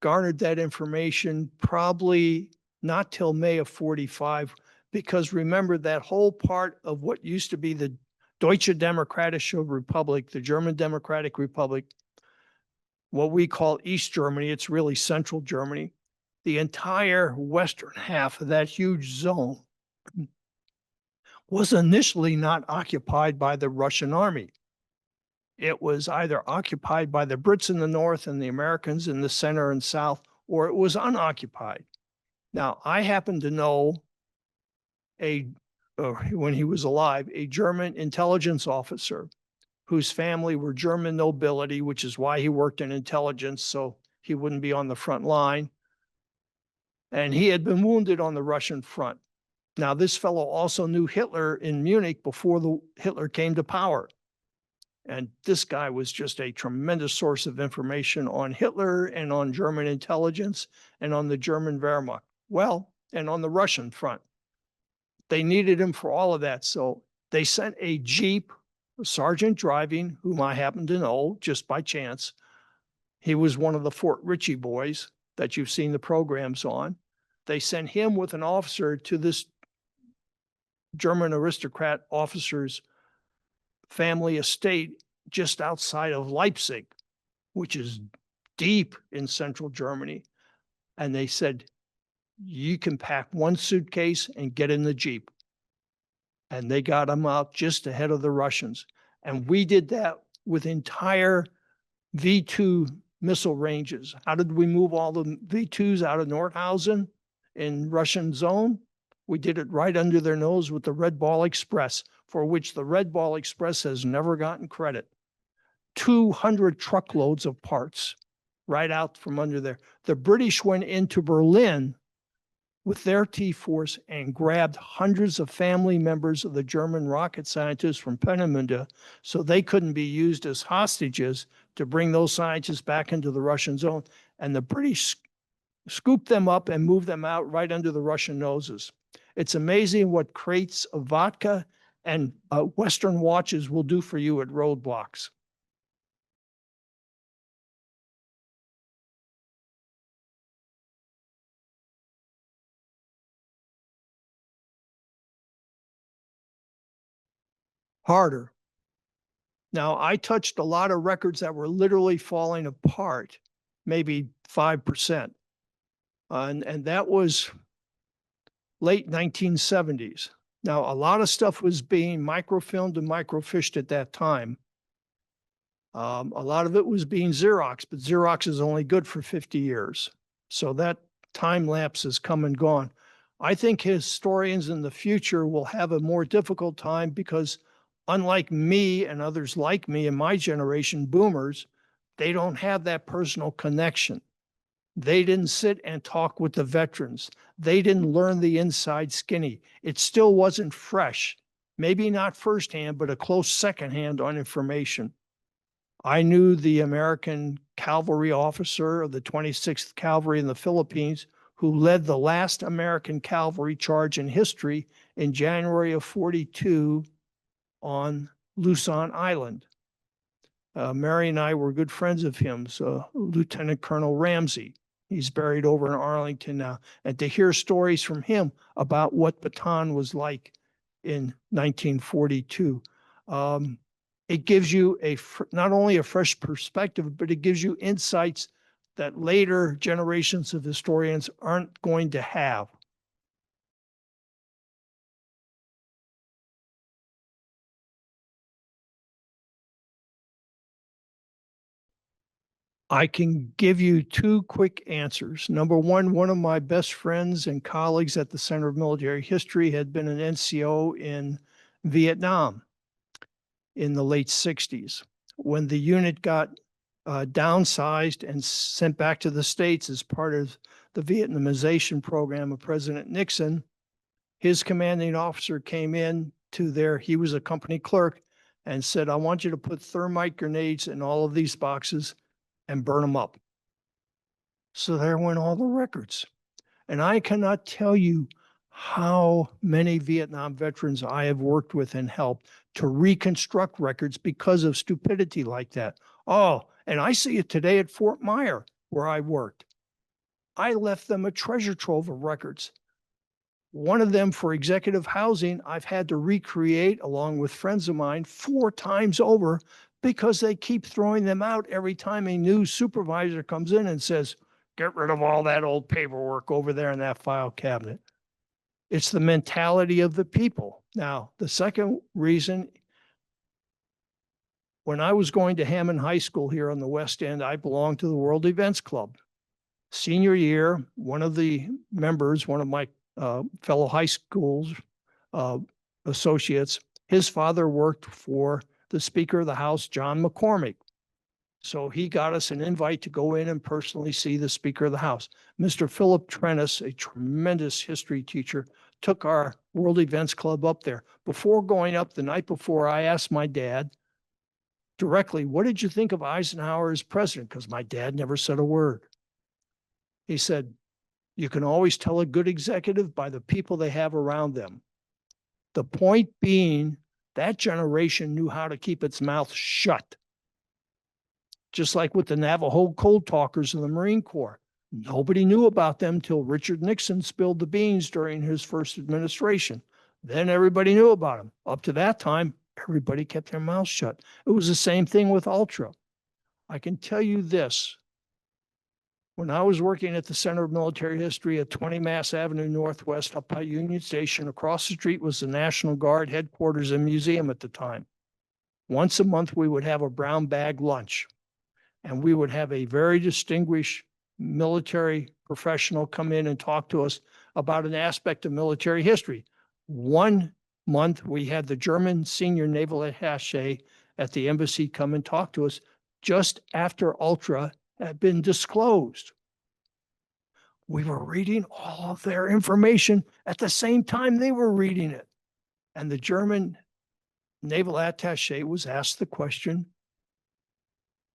garnered that information probably not till May of 45, because remember that whole part of what used to be the Deutsche Demokratische Republik, the German Democratic Republic, what we call East Germany, it's really Central Germany. The entire western half of that huge zone was initially not occupied by the Russian army. It was either occupied by the Brits in the north and the Americans in the center and south, or it was unoccupied. Now, I happen to know when he was alive, a German intelligence officer whose family were German nobility, which is why he worked in intelligence, so he wouldn't be on the front line. And he had been wounded on the Russian front. Now, this fellow also knew Hitler in Munich before Hitler came to power. And this guy was just a tremendous source of information on Hitler and on German intelligence and on the German Wehrmacht. Well, and on the Russian front. They needed him for all of that. So they sent a Jeep, a sergeant driving, whom I happen to know just by chance. He was one of the Fort Ritchie boys that you've seen the programs on. They sent him with an officer to this German aristocrat officer's family estate just outside of Leipzig, which is deep in central Germany. And they said, you can pack one suitcase and get in the Jeep. And they got him out just ahead of the Russians. And we did that with entire V2 missile ranges. How did we move all the V2s out of Nordhausen in Russian zone? We did it right under their nose with the Red Ball Express, for which the Red Ball Express has never gotten credit. 200 truckloads of parts right out from under there. The British went into Berlin with their T-Force and grabbed hundreds of family members of the German rocket scientists from Peenemünde, so they couldn't be used as hostages to bring those scientists back into the Russian zone. And the British scooped them up and moved them out right under the Russian noses. It's amazing what crates of vodka and Western watches will do for you at roadblocks. Harder. Now, I touched a lot of records that were literally falling apart, maybe 5%. And that was late 1970s. Now, a lot of stuff was being microfilmed and microfished at that time. A lot of it was being Xerox, but Xerox is only good for 50 years. So that time lapse has come and gone. I think historians in the future will have a more difficult time because unlike me and others like me in my generation, boomers, they don't have that personal connection. They didn't sit and talk with the veterans. They didn't learn the inside skinny. It still wasn't fresh, maybe not firsthand, but a close secondhand on information. I knew the American cavalry officer of the 26th Cavalry in the Philippines who led the last American cavalry charge in history in January of 42 on Luzon Island. Mary and I were good friends of him, so Lieutenant Colonel Ramsey. He's buried over in Arlington now. And to hear stories from him about what Bataan was like in 1942, it gives you not only a fresh perspective, but it gives you insights that later generations of historians aren't going to have. I can give you two quick answers. Number one of my best friends and colleagues at the Center of Military History had been an NCO in Vietnam in the late 60s. When the unit got downsized and sent back to the States as part of the Vietnamization program of President Nixon, his commanding officer came in to he was a company clerk, and said, I want you to put thermite grenades in all of these boxes and burn them up. So there went all the records. And I cannot tell you how many Vietnam veterans I have worked with and helped to reconstruct records because of stupidity like that. Oh, and I see it today at Fort Myer, where I worked. I left them a treasure trove of records. One of them for executive housing, I've had to recreate along with friends of mine 4 times over because they keep throwing them out every time a new supervisor comes in and says, get rid of all that old paperwork over there in that file cabinet. It's the mentality of the people. Now, the second reason, when I was going to Hammond High School here on the West End, I belonged to the World Events Club. Senior year, one of the members, one of my fellow high schools associates, his father worked for the Speaker of the House, John McCormick. So he got us an invite to go in and personally see the Speaker of the House. Mr. Philip Trennis, a tremendous history teacher, took our World Events Club up there. Before going up the night before, I asked my dad directly, what did you think of Eisenhower as president? Because my dad never said a word. He said, you can always tell a good executive by the people they have around them. The point being, that generation knew how to keep its mouth shut. Just like with the Navajo Cold Talkers of the Marine Corps. Nobody knew about them till Richard Nixon spilled the beans during his first administration. Then everybody knew about them. Up to that time, everybody kept their mouths shut. It was the same thing with Ultra. I can tell you this. When I was working at the Center of Military History at 20 Mass Avenue Northwest up by Union Station, across the street was the National Guard headquarters and museum at the time. Once a month, we would have a brown bag lunch. And we would have a very distinguished military professional come in and talk to us about an aspect of military history. One month, we had the German senior naval attaché at the embassy come and talk to us just after Ultra had been disclosed. We were reading all of their information at the same time they were reading it. And the German naval attaché was asked the question,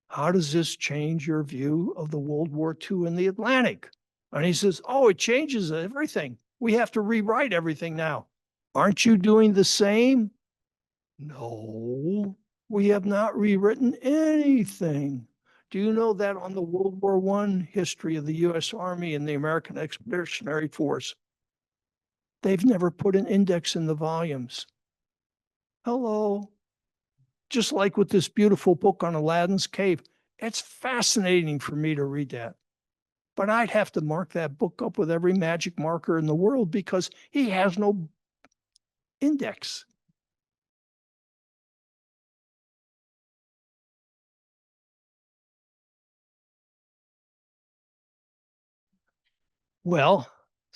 how does this change your view of the World War II in the Atlantic? And he says, oh, it changes everything. We have to rewrite everything now. Aren't you doing the same? No, we have not rewritten anything. Do you know that on the World War I history of the U.S. Army and the American Expeditionary Force, they've never put an index in the volumes? Hello. Just like with this beautiful book on Aladdin's Cave. It's fascinating for me to read that. But I'd have to mark that book up with every magic marker in the world because he has no index. Well,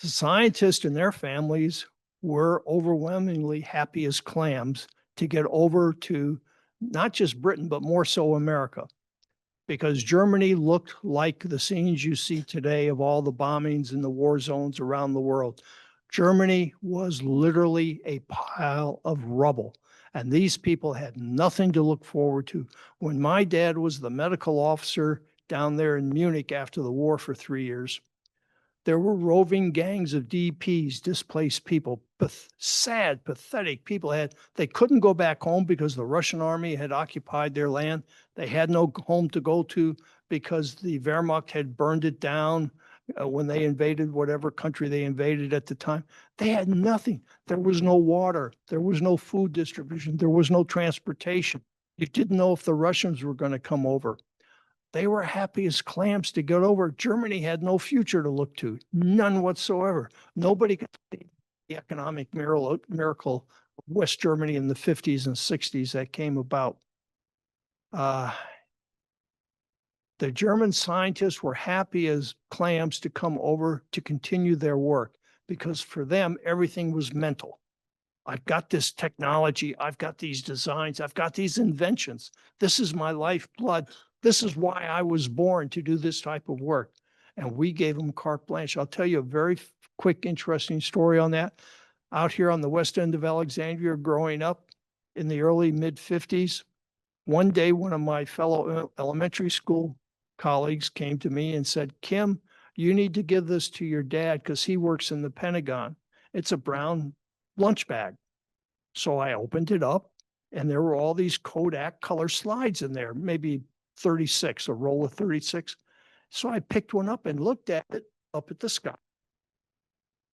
the scientists and their families were overwhelmingly happy as clams to get over to not just Britain, but more so America, because Germany looked like the scenes you see today of all the bombings in the war zones around the world. Germany was literally a pile of rubble, and these people had nothing to look forward to. When my dad was the medical officer down there in Munich after the war for 3 years, there were roving gangs of DPs, displaced people, sad, pathetic people. They couldn't go back home because the Russian army had occupied their land. They had no home to go to because the Wehrmacht had burned it down when they invaded whatever country they invaded at the time. They had nothing. There was no water. There was no food distribution. There was no transportation. You didn't know if the Russians were going to come over. They were happy as clams to get over. Germany had no future to look to, none whatsoever. Nobody could see the economic miracle of West Germany in the 50s and 60s that came about. The German scientists were happy as clams to come over to continue their work because for them, everything was mental. I've got this technology. I've got these designs. I've got these inventions. This is my lifeblood. This is why I was born to do this type of work. And we gave them carte blanche. I'll tell you a very quick, interesting story on that. Out here on the west end of Alexandria, growing up in the early mid-50s, one day, one of my fellow elementary school colleagues came to me and said, Kim, You need to give this to your dad because he works in the Pentagon. It's a brown lunch bag. So I opened it up and there were all these Kodak color slides in there, maybe 36, a roll of 36. So I picked one up and looked at it up at the sky.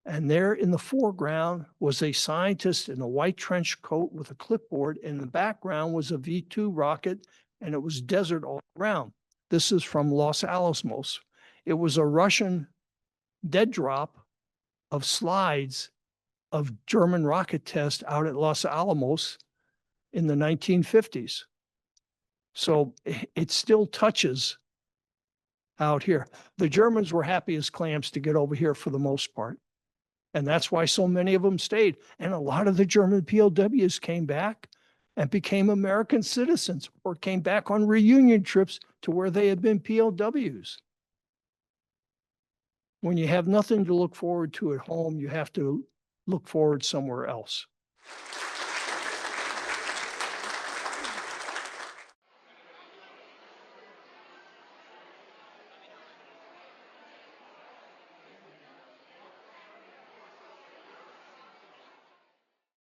And there in the foreground was a scientist in a white trench coat with a clipboard. In the background was a V-2 rocket, and it was desert all around. This is from Los Alamos. It was a Russian dead drop of slides of German rocket tests out at Los Alamos in the 1950s. So it still touches out here. The Germans were happy as clams to get over here for the most part. And that's why so many of them stayed. And a lot of the German POWs came back and became American citizens or came back on reunion trips to where they had been POWs. When you have nothing to look forward to at home, you have to look forward somewhere else.